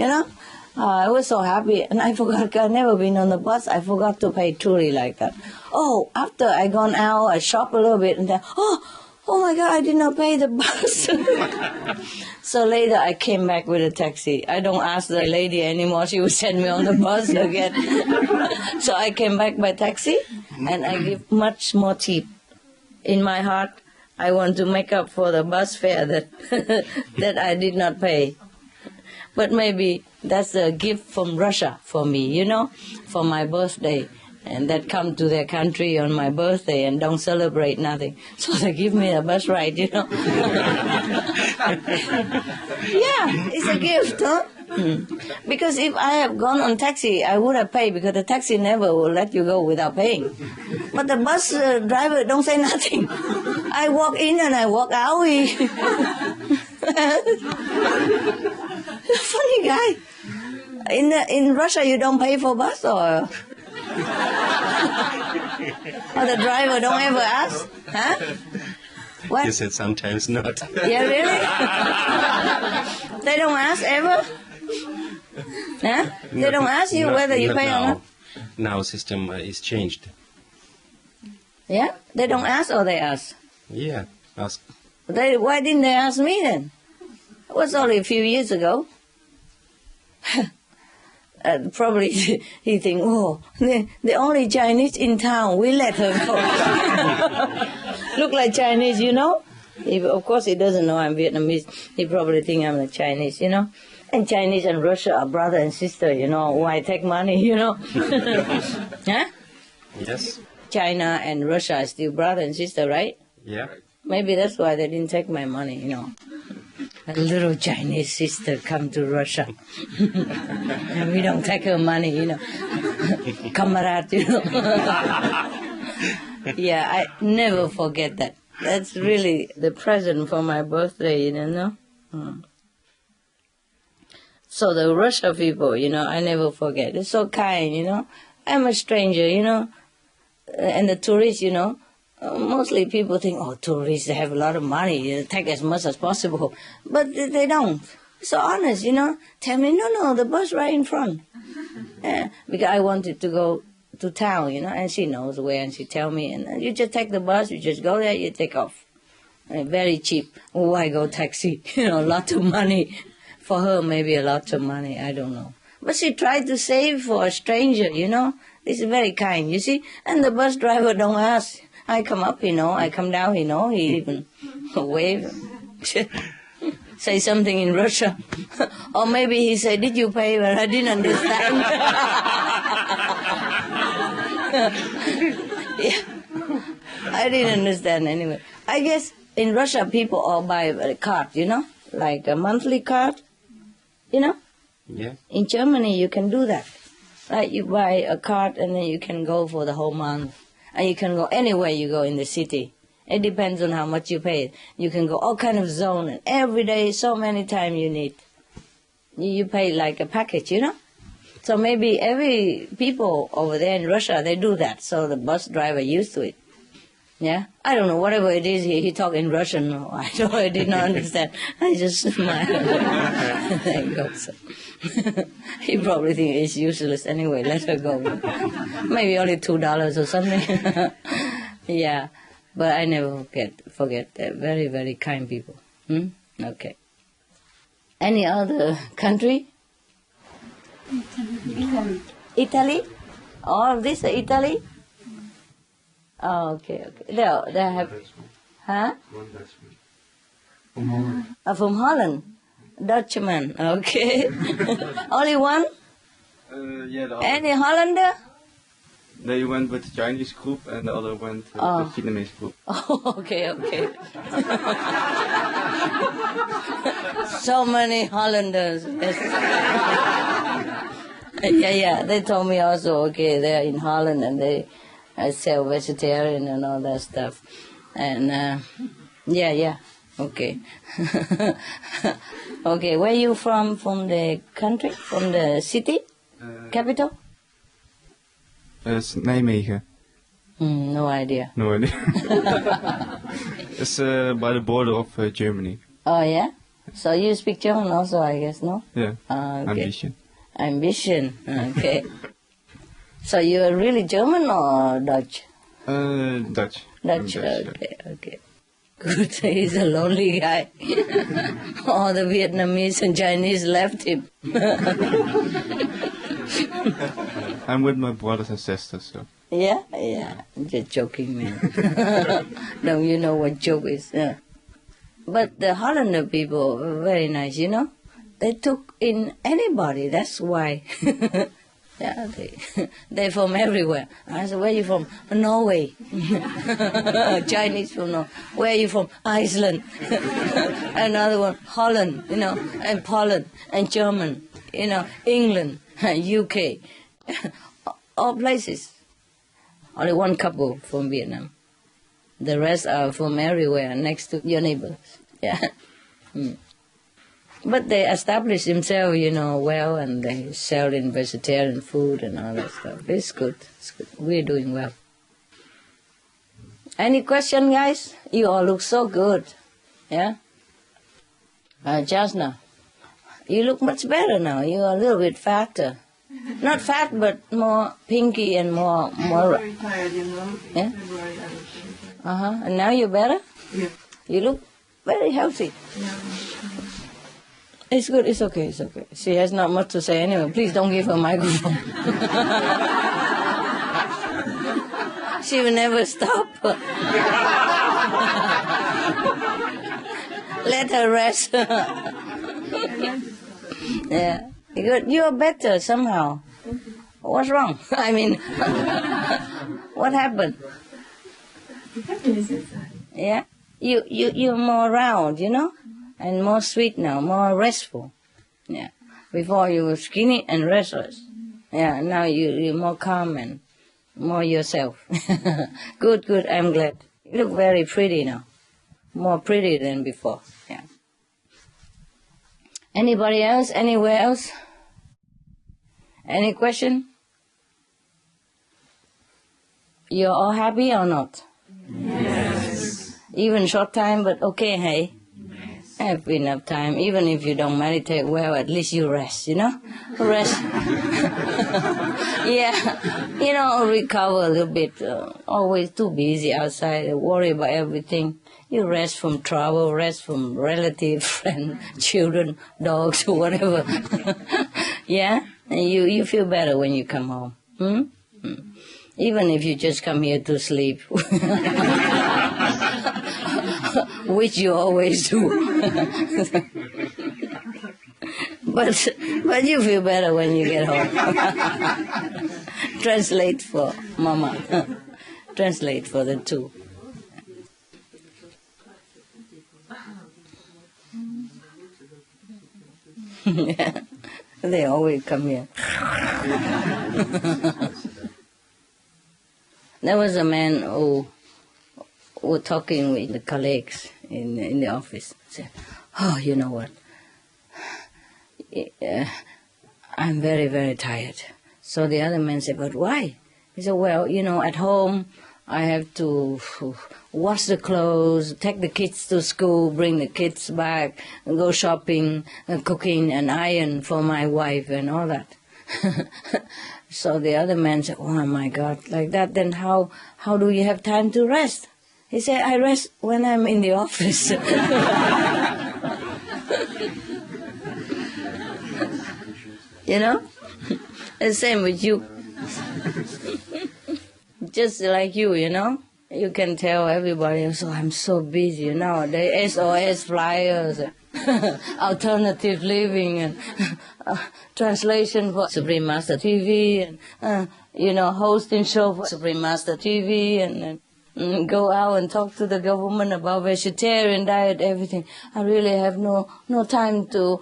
I was so happy, and I forgot, I've never been on the bus, I forgot to pay truly like that. Oh, after I gone out, I shop a little bit, and then, oh my God, I did not pay the bus. So later I came back with a taxi. I don't ask the lady anymore, she will send me on the bus again. So I came back by taxi, and I give much more tip. In my heart, I want to make up for the bus fare that I did not pay. But maybe that's a gift from Russia for me, for my birthday. And that come to their country on my birthday and don't celebrate nothing. So they give me a bus ride, Yeah, it's a gift, huh? Because if I have gone on taxi, I would have paid, because the taxi never will let you go without paying. But the bus driver don't say nothing. I walk in and I walk out. Funny guy. In Russia, you don't pay for bus, or the driver don't ever ask, huh? What? You said sometimes not. Yeah, really? They don't ask ever? Huh? They don't ask you whether you pay or not? Now system is changed. Yeah? They don't ask, or they ask? Yeah, ask. Why didn't they ask me then? It was only a few years ago. Probably he think, oh, the only Chinese in town, we let her go. Look like Chinese, Of course, he doesn't know I'm Vietnamese. He probably think I'm a Chinese, And Chinese and Russia are brother and sister, Why take money, Huh? Yes. China and Russia are still brother and sister, right? Yeah. Maybe that's why they didn't take my money, A little Chinese sister come to Russia. And we don't take her money, Comrade, Yeah, I never forget that. That's really the present for my birthday, So the Russia people, I never forget. They're so kind, I'm a stranger, And the tourists, mostly people think, oh, tourists, they have a lot of money, take as much as possible. But they don't. So honest, Tell me, no, the bus right in front. Because I wanted to go to town, and she knows where, and she tell me, and you just take the bus, you just go there, you take off. Very cheap. Why go taxi? A lot of money. For her, maybe a lot of money, I don't know. But she tried to save for a stranger, This is very kind, you see. And the bus driver don't ask. I come up, I come down, he even wave. Say something in Russia. Or maybe he said, did you pay? But I didn't understand. Yeah. I didn't understand anyway. I guess in Russia people all buy a card, like a monthly card, Yeah. In Germany you can do that. Like you buy a card and then you can go for the whole month. And you can go anywhere you go in the city. It depends on how much you pay. You can go all kind of zone, and every day, so many times you need. You pay like a package, So maybe every people over there in Russia, they do that. So the bus driver used to it. Yeah? I don't know, whatever it is, he talk in Russian. No, I did not understand. I just smiled. Thank God. So. He probably think it's useless anyway, let her go. Maybe only $2 or something. Yeah. But I never forget. They're very, very kind people. Okay. Any other country? Italy. Italy? All of this Italy? Oh, okay. They have... Huh? One Dutchman. From Holland. From Holland? Dutchman, okay. Only one? Yeah, the other. Any Hollander? They went with the Chinese group and the other went with the Vietnamese group. Oh, okay. So many Hollanders. Yes. Yeah. They told me also, okay, they're in Holland and they sell vegetarian and all that stuff. And, yeah. Okay. Okay, where you from? From the country? From the city? Capital? It's Nijmegen. No idea. No idea. It's by the border of Germany. Oh, yeah? So you speak German also, I guess, no? Yeah. Okay. Ambition. Okay. So you are really German or Dutch? Dutch. Dutch, okay. Good, he's a lonely guy. All the Vietnamese and Chinese left him. I'm with my brothers and sisters, so. Yeah, I'm just joking, man. No, you know what joke is. Yeah. But the Hollander people were very nice, They took in anybody, that's why. Yeah, they're from everywhere. I said, where are you from? Norway. Chinese from Norway. Where are you from? Iceland. Another one, Holland, and Poland, and German, England, UK. All places. Only one couple from Vietnam. The rest are from everywhere, next to your neighbors. Yeah. But they establish themselves, well, and they sell in vegetarian food and all that stuff. It's good. We're doing well. Any question, guys? You all look so good. Yeah? Jasna, you look much better now. You're a little bit fatter. Not fat, but more pinky and more... I'm very tired, Yeah? February, And now you're better? Yeah. You look very healthy. Yeah. It's good, it's okay. She has not much to say anyway. Please don't give her a microphone. She will never stop. Let her rest. Yeah. Good. You are better somehow. What's wrong? I mean, what happened? Yeah? You're more round, and more sweet now, more restful. Yeah. Before you were skinny and restless. Yeah, now you're more calm and more yourself. Good, I'm glad. You look very pretty now. More pretty than before. Yeah. Anybody else? Anywhere else? Any question? You're all happy or not? Yes. Even short time, but okay, hey? Have enough time. Even if you don't meditate well, at least you rest, Rest. Yeah, recover a little bit. Always too busy outside, worry about everything. You rest from travel, rest from relatives, friends, children, dogs, whatever. Yeah? And you feel better when you come home. Even if you just come here to sleep. Which you always do. But you feel better when you get home. Translate for Mama. Translate for the two. Yeah. They always come here. There was a man who was talking with the colleagues in the office. Said, "Oh, you know what? I'm very, very tired." So the other man said, "But why?" He said, "Well, at home I have to wash the clothes, take the kids to school, bring the kids back, go shopping, cooking and iron for my wife and all that." So the other man said, "Oh my God, like that, then how do you have time to rest?" He said, "I rest when I'm in the office." The same with you. Just like you, You can tell everybody, "So I'm so busy, the SOS flyers, alternative living, and translation for Supreme Master TV, and, hosting show for Supreme Master TV, and go out and talk to the government about vegetarian diet, everything. I really have no time to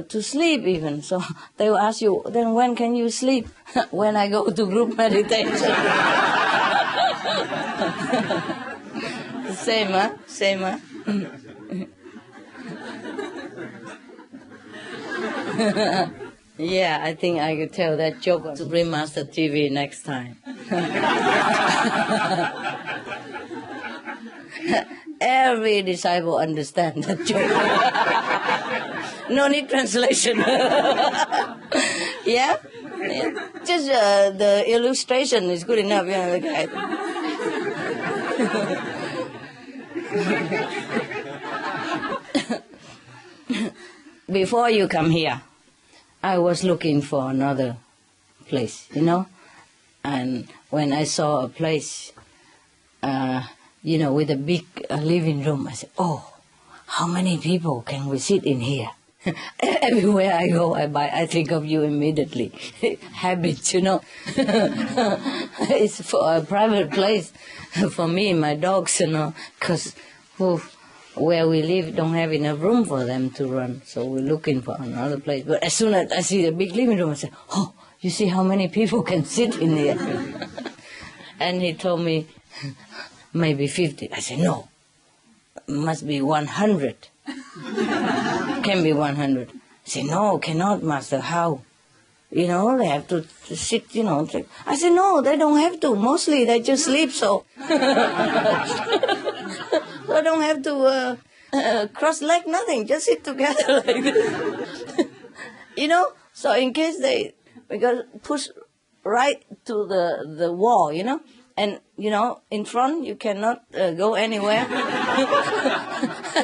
sleep even." So they will ask you, "Then when can you sleep?" "When I go to group meditation." Same, huh? Same, huh? Yeah, I think I could tell that joke on Supreme Master TV next time. Every disciple understands that joke. No need translation. Yeah? Just the illustration is good enough, the guy. Before you come here, I was looking for another place, And when I saw a place, with a big living room, I said, "Oh, how many people can we sit in here?" Everywhere I go, I think of you immediately. Habits, It's for a private place for me and my dogs, because where we live don't have enough room for them to run, so we're looking for another place. But as soon as I see the big living room, I say, "Oh, you see how many people can sit in here?" And he told me, "Maybe 50. I said, "No, must be 100. Can be 100. I said, "No, cannot, Master. How? They have to sit, I said, "No, they don't have to. Mostly they just sleep, so." They don't have to cross leg, nothing. Just sit together like this. So in case because push right to the wall, and, in front you cannot go anywhere.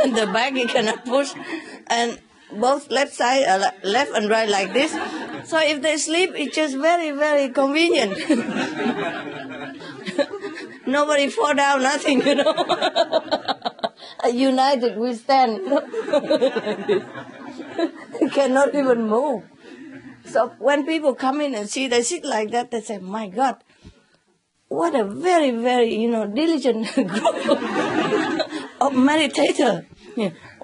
And the back you cannot push. And both left side, left and right like this. So if they sleep, it's just very, very convenient. Nobody fall down, nothing, United we stand, Cannot even move. So when people come in and see they sit like that, they say, "My God, what a very, very, diligent group of meditators."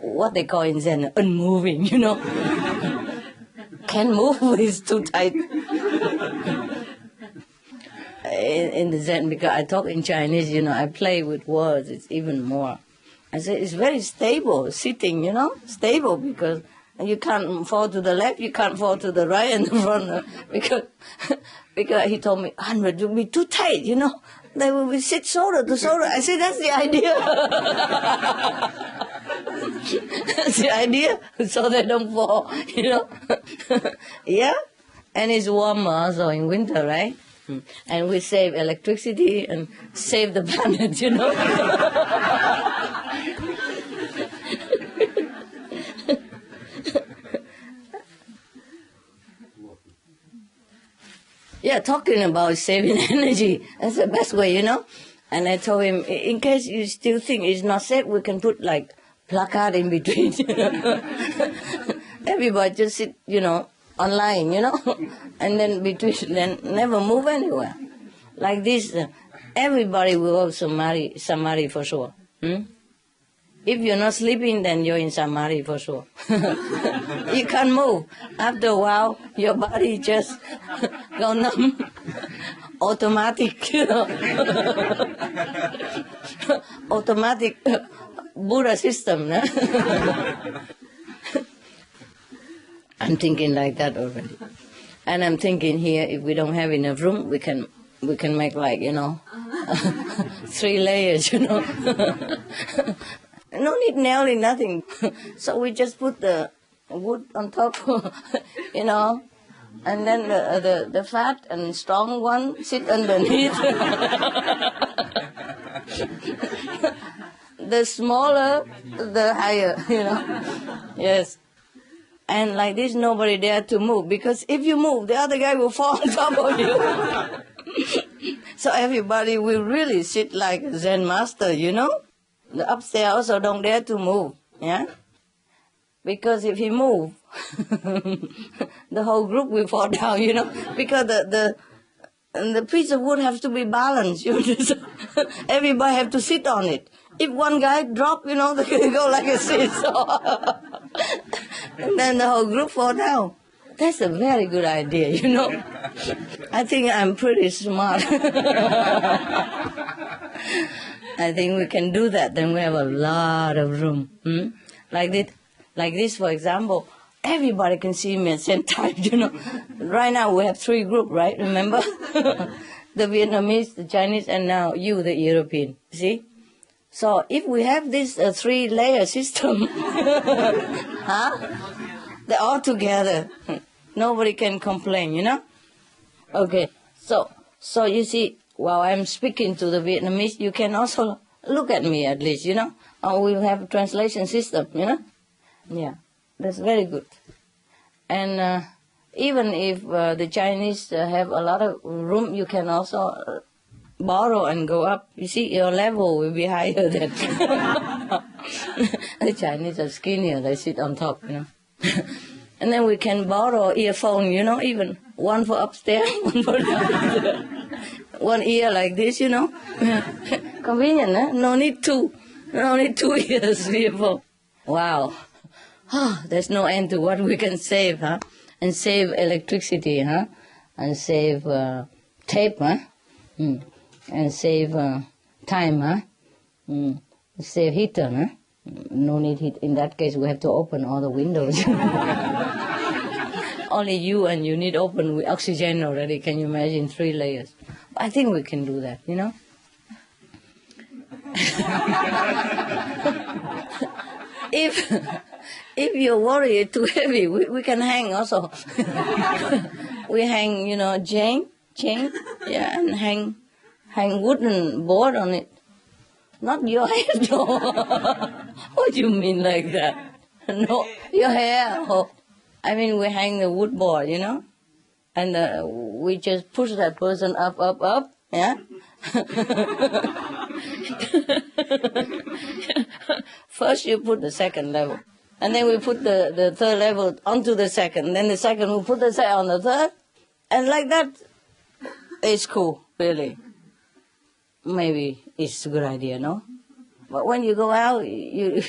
What they call in Zen, unmoving, Can't move, it's too tight. In the Zen, because I talk in Chinese, I play with words, it's even more. I say it's very stable, sitting, stable, because you can't fall to the left, you can't fall to the right and the front, because he told me 100 will be too tight, They will sit shoulder to shoulder. I said, that's the idea. That's the idea, so they don't fall, Yeah? And it's warmer also in winter, right? And we save electricity and save the planet, Yeah, talking about saving energy, that's the best way, And I told him, in case you still think it's not safe, we can put like placard in between. Everybody just sit, online, and then between, then never move anywhere. Like this, everybody will have samadhi for sure. If you're not sleeping, then you're in samadhi for sure. You can't move. After a while, your body just go numb. Automatic, automatic Buddha system. No? I'm thinking like that already. And I'm thinking here, if we don't have enough room, we can make like, 3 layers, No need nailing, nothing. So we just put the wood on top, and then the fat and strong one sit underneath. The smaller, the higher, Yes. And like this, nobody dare to move, because if you move, the other guy will fall on top of you. So everybody will really sit like a Zen master, The upstairs also don't dare to move, yeah? Because if he move, the whole group will fall down, Because the piece of wood has to be balanced, Everybody have to sit on it. If one guy drop, they can go like a seesaw. And then the whole group fall down. That's a very good idea, I think I'm pretty smart. I think we can do that. Then we have a lot of room. Like this, for example, everybody can see me at the same time, Right now we have 3 groups, right? Remember? The Vietnamese, the Chinese, and now you, the European. See? So if we have this 3-layer system, they're all together. Nobody can complain, Okay, so you see, while I'm speaking to the Vietnamese, you can also look at me at least, Or we'll have a translation system, Yeah, that's very good. And even if the Chinese have a lot of room, you can also borrow and go up. You see, your level will be higher than the Chinese are skinnier. They sit on top, And then we can borrow earphone, even one for upstairs, one for downstairs. One ear like this, Convenient, huh? No need 2. No need 2 ears, earphone. Wow. There's no end to what we can save, huh? And save electricity, huh? And save tape, huh? And save time, huh? Save heater, huh? No need heat. In that case, we have to open all the windows. Only you need open with oxygen already. Can you imagine 3 layers? I think we can do that, If your worry is too heavy, we can hang also. We hang, chain, yeah, and hang wooden board on it. Not your head, no. What do you mean like that? No, your hair. Oh. I mean, we hang the wood board, and we just push that person up, yeah? First you put the second level, and then we put the third level onto the second, then the second we put the second on the third, and like that, it's cool, really. Maybe it's a good idea, no? But when you go out, you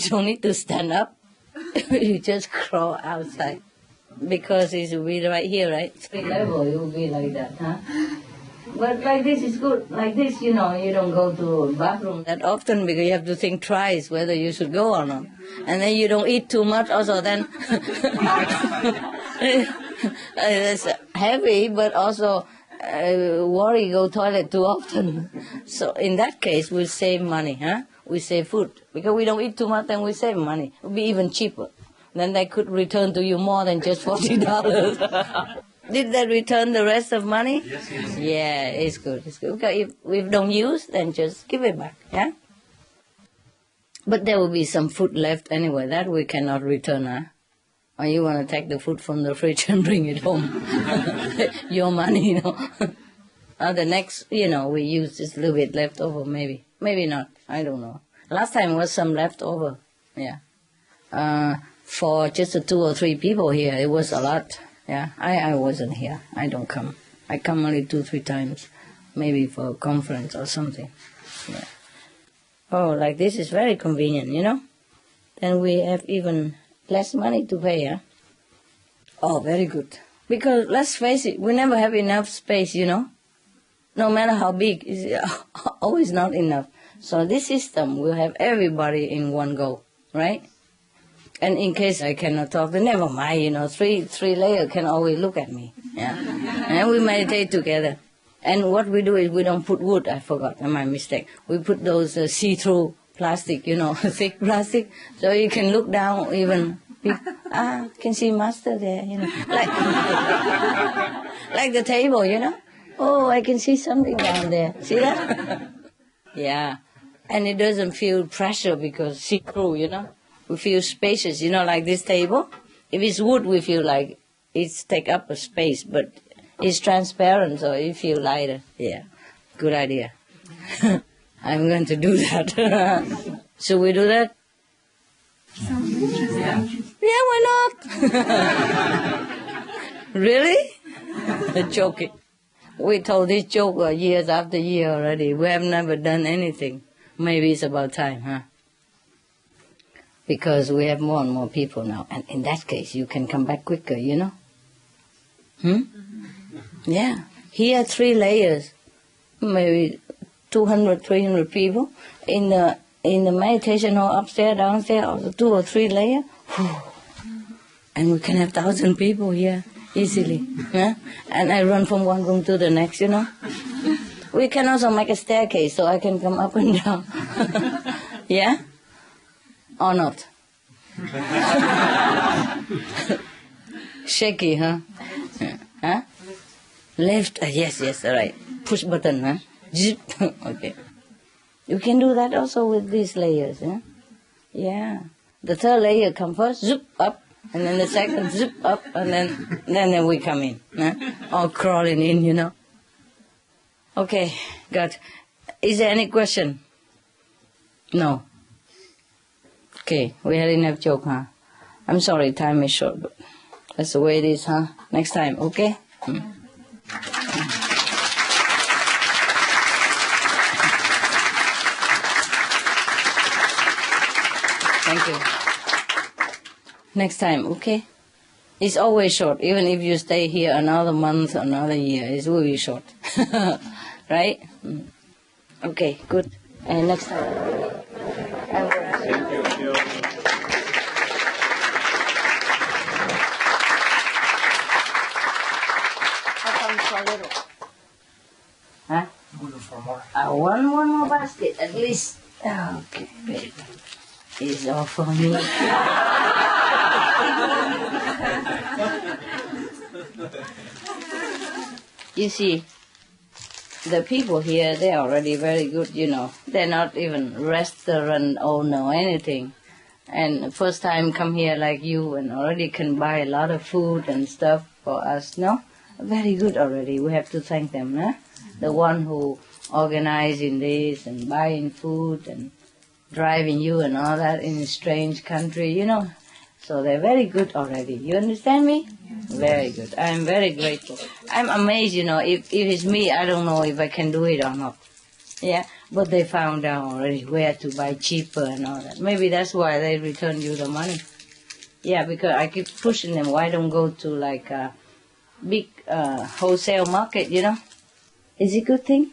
don't need to stand up. You just crawl outside. Because it will be right here, right? 3 level, it will be like that, huh? But like this is good. Like this, you don't go to a bathroom that often because you have to think twice whether you should go or not. And then you don't eat too much also then. It's heavy, but also worry go toilet too often. So in that case, we'll save money, huh? we save food. Because we don't eat too much, then we save money. It would be even cheaper. Then they could return to you more than just $40. Did they return the rest of money? Yes, yes. Yeah, it's good. It's good. Because if we don't use, then just give it back. Yeah. But there will be some food left anyway. That we cannot return, huh? Or you want to take the food from the fridge and bring it home? Your money, you know. Or the next, you know, we use just a little bit left over, maybe. Maybe not. I don't know. Last time was some left over. Yeah. For just 2 or 3 people here, it was a lot. Yeah, I wasn't here. I don't come. I come only 2, 3 times, maybe for a conference or something. Yeah. Oh, like this is very convenient, you know. Then we have even less money to pay, yeah. Oh, very good. Because let's face it, we never have enough space, you know. No matter how big, it's always not enough. So this system will have everybody in one go, right? And in case I cannot talk, then never mind, you know, three layers can always look at me. Yeah. And we meditate together. And what we do is we don't put wood, I forgot, my mistake. We put those see-through plastic, you know, thick plastic, so you can look down even. Can see master there, you know. Like the table, you know. Oh, I can see something down there. See that? Yeah. And it doesn't feel pressure because see-through, you know. We feel spacious, you know, like this table. If it's wood, we feel like it's take up a space, but it's transparent, so you feel lighter. Yeah, good idea. I'm going to do that. Should we do that? Yeah, why not? Really? They're joking. We told this joke years after year already. We have never done anything. Maybe it's about time, huh? Because we have more and more people now. And in that case, you can come back quicker, you know? Yeah. Here, 3 layers. Maybe 200, 300 people. In the meditation hall, upstairs, downstairs, also 2 or 3 layers. And we can have 1,000 people here easily. Yeah? And I run from one room to the next, you know? We can also make a staircase so I can come up and down. Yeah? Or not? Shaky, huh? Huh? Left, yes, all right. Push button, huh? Zip. Okay. You can do that also with these layers, huh? Yeah. The 3rd layer come first, zip up, and then the 2nd, zip up, and then we come in, huh? All crawling in, you know. Okay, good. Is there any question? No. Okay, we had enough joke, huh? I'm sorry, time is short, but that's the way it is, huh? Next time, okay? Thank you. Next time, okay? It's always short. Even if you stay here another month, another year, it will be short. Right? Okay, good. And next time. Thank you. Huh? For more. One more basket at least. Okay, baby. It's all for me. You see, the people here, they're already very good, you know. They're not even restaurant owner or anything. And first time come here like you and already can buy a lot of food and stuff for us, no? Very good already. We have to thank them, huh? The one who organizing this and buying food and driving you and all that in a strange country, you know. So they're very good already. You understand me? Very good. I'm very grateful. I'm amazed, you know. If it's me, I don't know if I can do it or not. Yeah, but they found out already where to buy cheaper and all that. Maybe that's why they return you the money. Yeah, because I keep pushing them. Why don't go to like a big wholesale market, you know? Is it a good thing?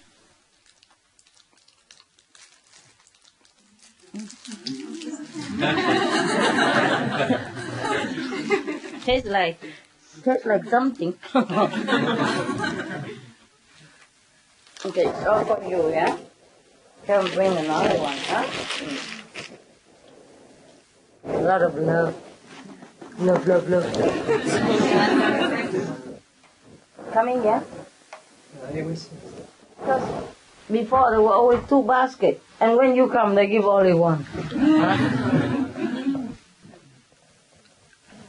Tastes like something. Okay, all for you, yeah? Come bring another one, huh? A lot of love. Love, love, love. Coming, yeah? Because before there were always 2 baskets, and when you come, they give only 1.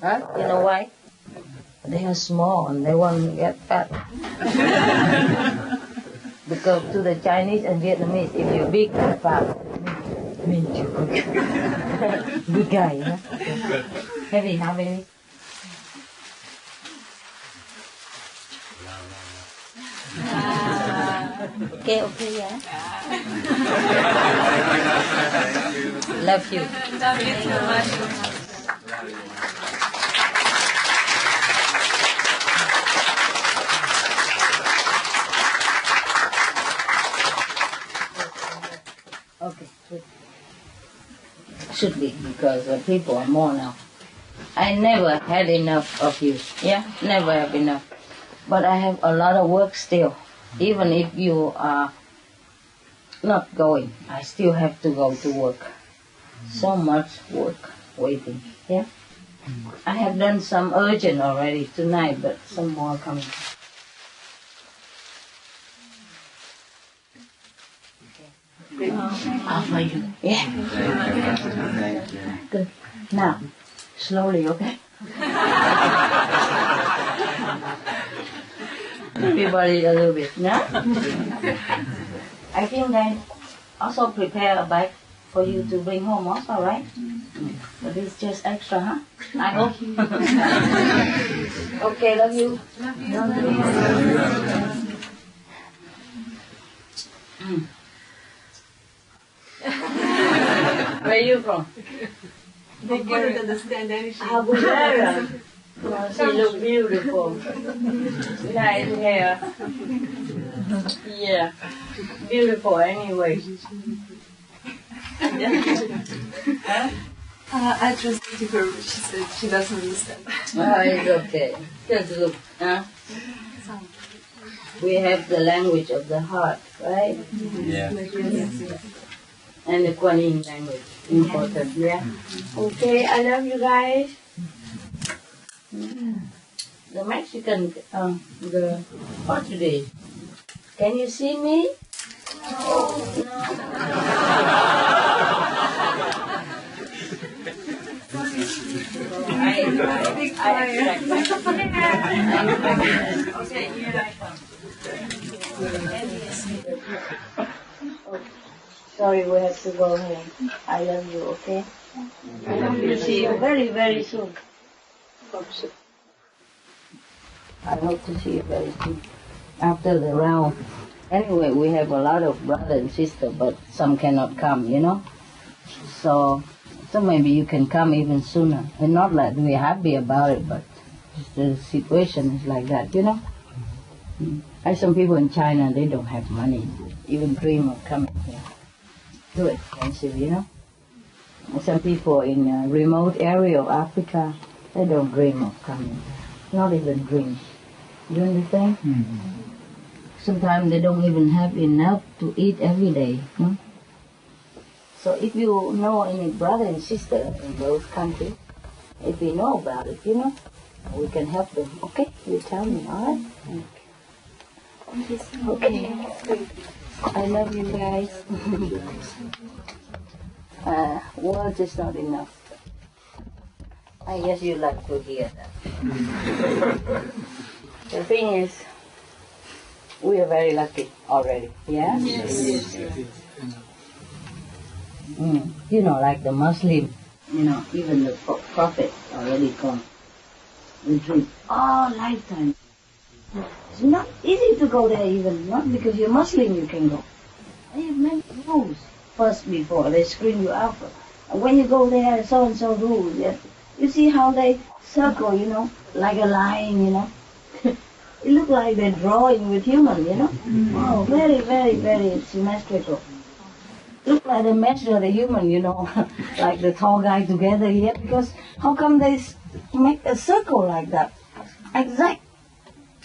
Huh? You know why? They are small and they want to get fat. Because to the Chinese and Vietnamese, if you're big and fat, means you're good guy, huh? Heavy, how many? Okay, yeah. Love you. Love you so much. Okay, good. Should be, because people are more now. I never had enough of you, yeah? Never have enough. But I have a lot of work still. Even if you are not going, I still have to go to work. So much work waiting, yeah? I have done some urgent already tonight, but some more coming. How for you? Yeah. Good. Now, slowly, okay? Everybody a little bit, no? I think they also prepare a bag for you to bring home also, right? But it's just extra, huh? I hope. Okay, love you. Love you. Where are you from? They couldn't understand anything. Bulgaria. She looks beautiful. Nice hair. Yeah. Beautiful anyway. Huh? I translated her, but she said she doesn't understand. Oh, it's okay. Just look, huh? We have the language of the heart, right? Yeah. And the Kuan Yin language, important, yeah? Okay, I love you guys. The Mexican, the Portuguese. Can you see me? Oh, Okay, here I come. Sorry, we have to go home. I love you, okay? I hope to see you very, very soon. I hope to see you very soon. After the round. Anyway, we have a lot of brothers and sisters, but some cannot come, you know? So maybe you can come even sooner. And not that we're happy about it, but the situation is like that, you know? Like some people in China, they don't have money, even dream of coming here. Too expensive, you know? And some people in a remote area of Africa, they don't dream of coming. Not even dream. You understand? Mm-hmm. Sometimes they don't even have enough to eat every day. Hmm? So if you know any brother and sister in those countries, if we know about it, you know, we can help them. Okay? You tell me, all right? Okay. I love you guys. Words is not enough. I guess you like to hear that. The thing is, we are very lucky already, yeah? Yes. You know, like the Muslim, you know, even the Prophet already gone. We dream all lifetime. It's not easy to go there even, not because you're Muslim you can go. They have many rules first before they screen you out. And when you go there, so-and-so rules. You see how they circle, you know, like a line, you know. It looks like they're drawing with human, you know. Oh, very, very, very symmetrical. Look like they measure the human, you know, like the tall guy together here, because how come they make a circle like that? Exact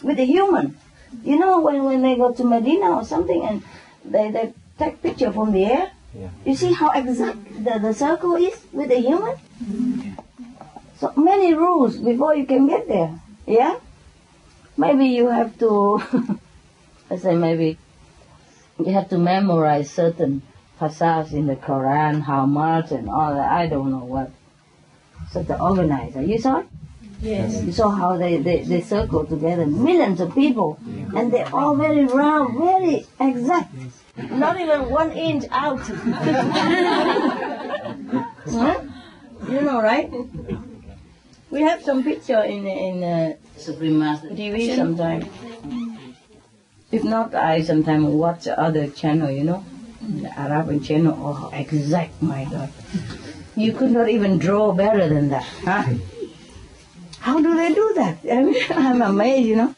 with the human. You know, when they go to Medina or something and they take picture from the air. Yeah. You see how exact the circle is with the human? So many rules before you can get there. Yeah? Maybe you have to, let's say maybe you have to memorize certain passages in the Quran, how much and all that. I don't know what. So the organizer, you saw it? Yes. You saw how they circle together, millions of people, and they're all very round, very exact. Not even 1 inch out. Huh? You know, right? We have some picture in Supreme Master TV sometimes. If not, I sometimes watch other channel, you know, the Arabian channel. Oh, exact, my God. You could not even draw better than that, huh? How do they do that? I mean, I'm amazed, you know.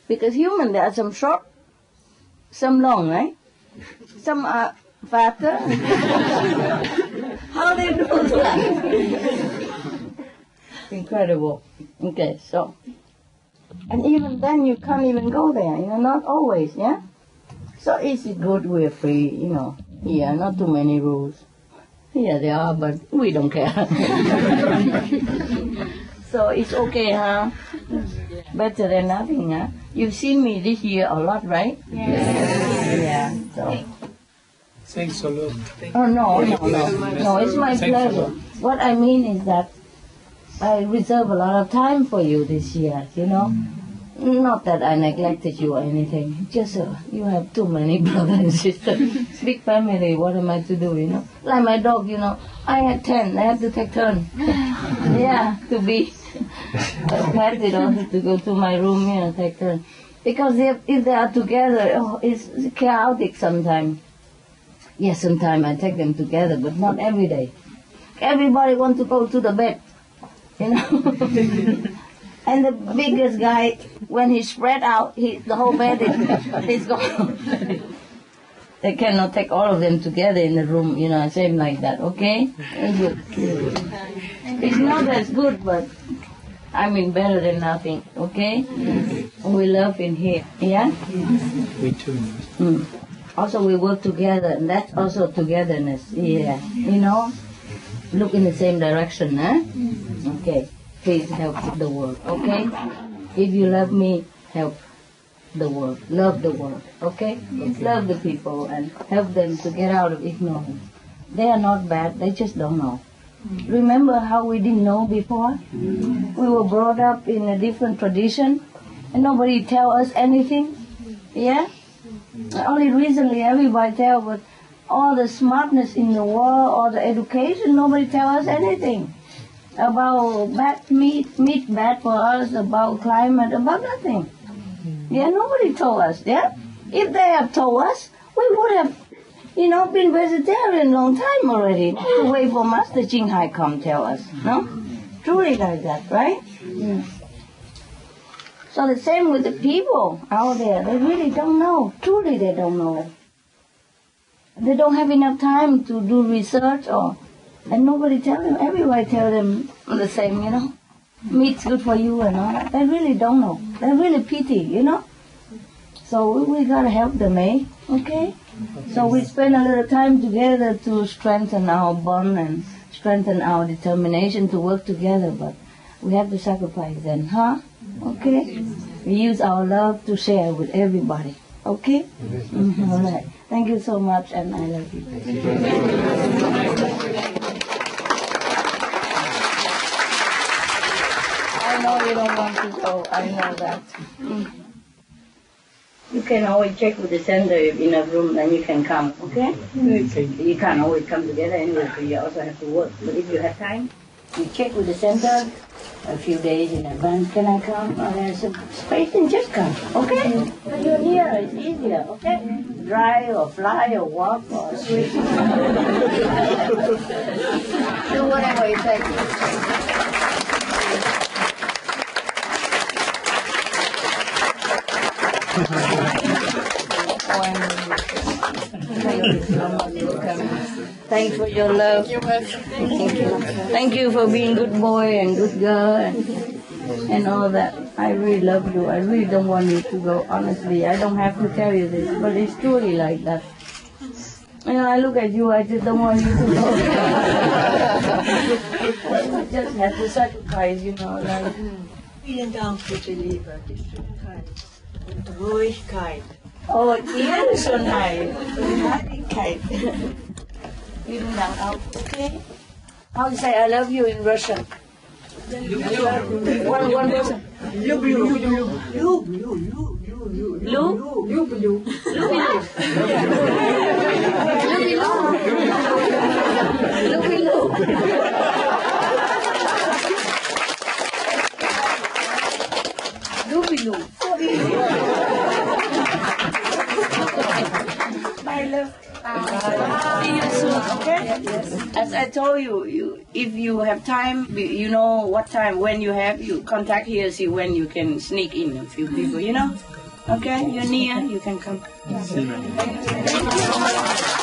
Because human, there are some short, some long, right? Some are fatter. How they do that? Incredible. Okay, so. And even then you can't even go there, you know, not always, yeah? So is it good we're free, you know? Yeah, not too many rules. Yeah, they are, but we don't care. So it's okay, huh? Better than nothing, huh? You've seen me this year a lot, right? Yes. Yeah, so. Thanks a lot. Oh, no, it's my pleasure. What I mean is that I reserve a lot of time for you this year, you know? Not that I neglected you or anything, just you have too many brothers and sisters. Big family, what am I to do, you know? Like my dog, you know, I had 10, I have to take turn. Yeah, to be petted or to go to my room, you know, take turn. Because if they are together, oh, it's chaotic sometimes. Yes, sometimes I take them together, but not every day. Everybody wants to go to the bed, you know? And the biggest guy, when he's spread out, the whole bed is gone. They cannot take all of them together in the room, you know, same like that, okay? Good. It's not as good, but I mean better than nothing, okay? We love in here, yeah? We too. Also we work together, and that's also togetherness, yeah. You know, look in the same direction, huh? Okay. Please help the world, okay? If you love me, help the world. Love the world, okay? Love the people and help them to get out of ignorance. They are not bad, they just don't know. Remember how we didn't know before? We were brought up in a different tradition and nobody tell us anything, yeah? Only recently everybody tell, but all the smartness in the world, all the education, nobody tell us anything. About bad meat bad for us, about climate, about nothing. Yeah, nobody told us, yeah? If they have told us, we would have, you know, been vegetarian long time already. To wait for Master Chinghai come tell us, no? Truly like that, right? So the same with the people out there, they really don't know. Truly they don't know. They don't have enough time to do research and nobody tell them, everybody tell them the same, you know. Meat's good for you and all that. They really don't know. They really pity, you know. So we gotta help them, eh? Okay? So we spend a little time together to strengthen our bond and strengthen our determination to work together, but we have to sacrifice then, huh? Okay? We use our love to share with everybody. Okay? All right. Thank you so much, and I love you. I know you don't want to go. I know that. You can always check with the center if in a room, then you can come, okay? You can't always come together anyway, so you also have to work. But if you have time, you check with the center a few days in advance. Can I come? There's a space, then just come, okay? When you're here, it's easier, okay? Drive or fly or walk or swim. Do whatever it takes. Thanks for your love. Thank you for being good boy and good girl. and all that. I really love you. I really don't want you to go. Honestly, I don't have to tell you this, but it's truly like that. You know, I look at you, I just don't want you to go. I just have to sacrifice, you know, like. Vielen Dank für die Liebe, die Schönheit und Ruhigkeit. Oh, die Schönheit und Heiligkeit. Vielen Dank auch. Okay? How you say I love you in Russian? One person. Люблю. My love. See you soon, okay? As I told you, if you have time, you know what time, when you have, you contact here, see when you can sneak in a few people, you know? Okay, you're near, you can come. See you.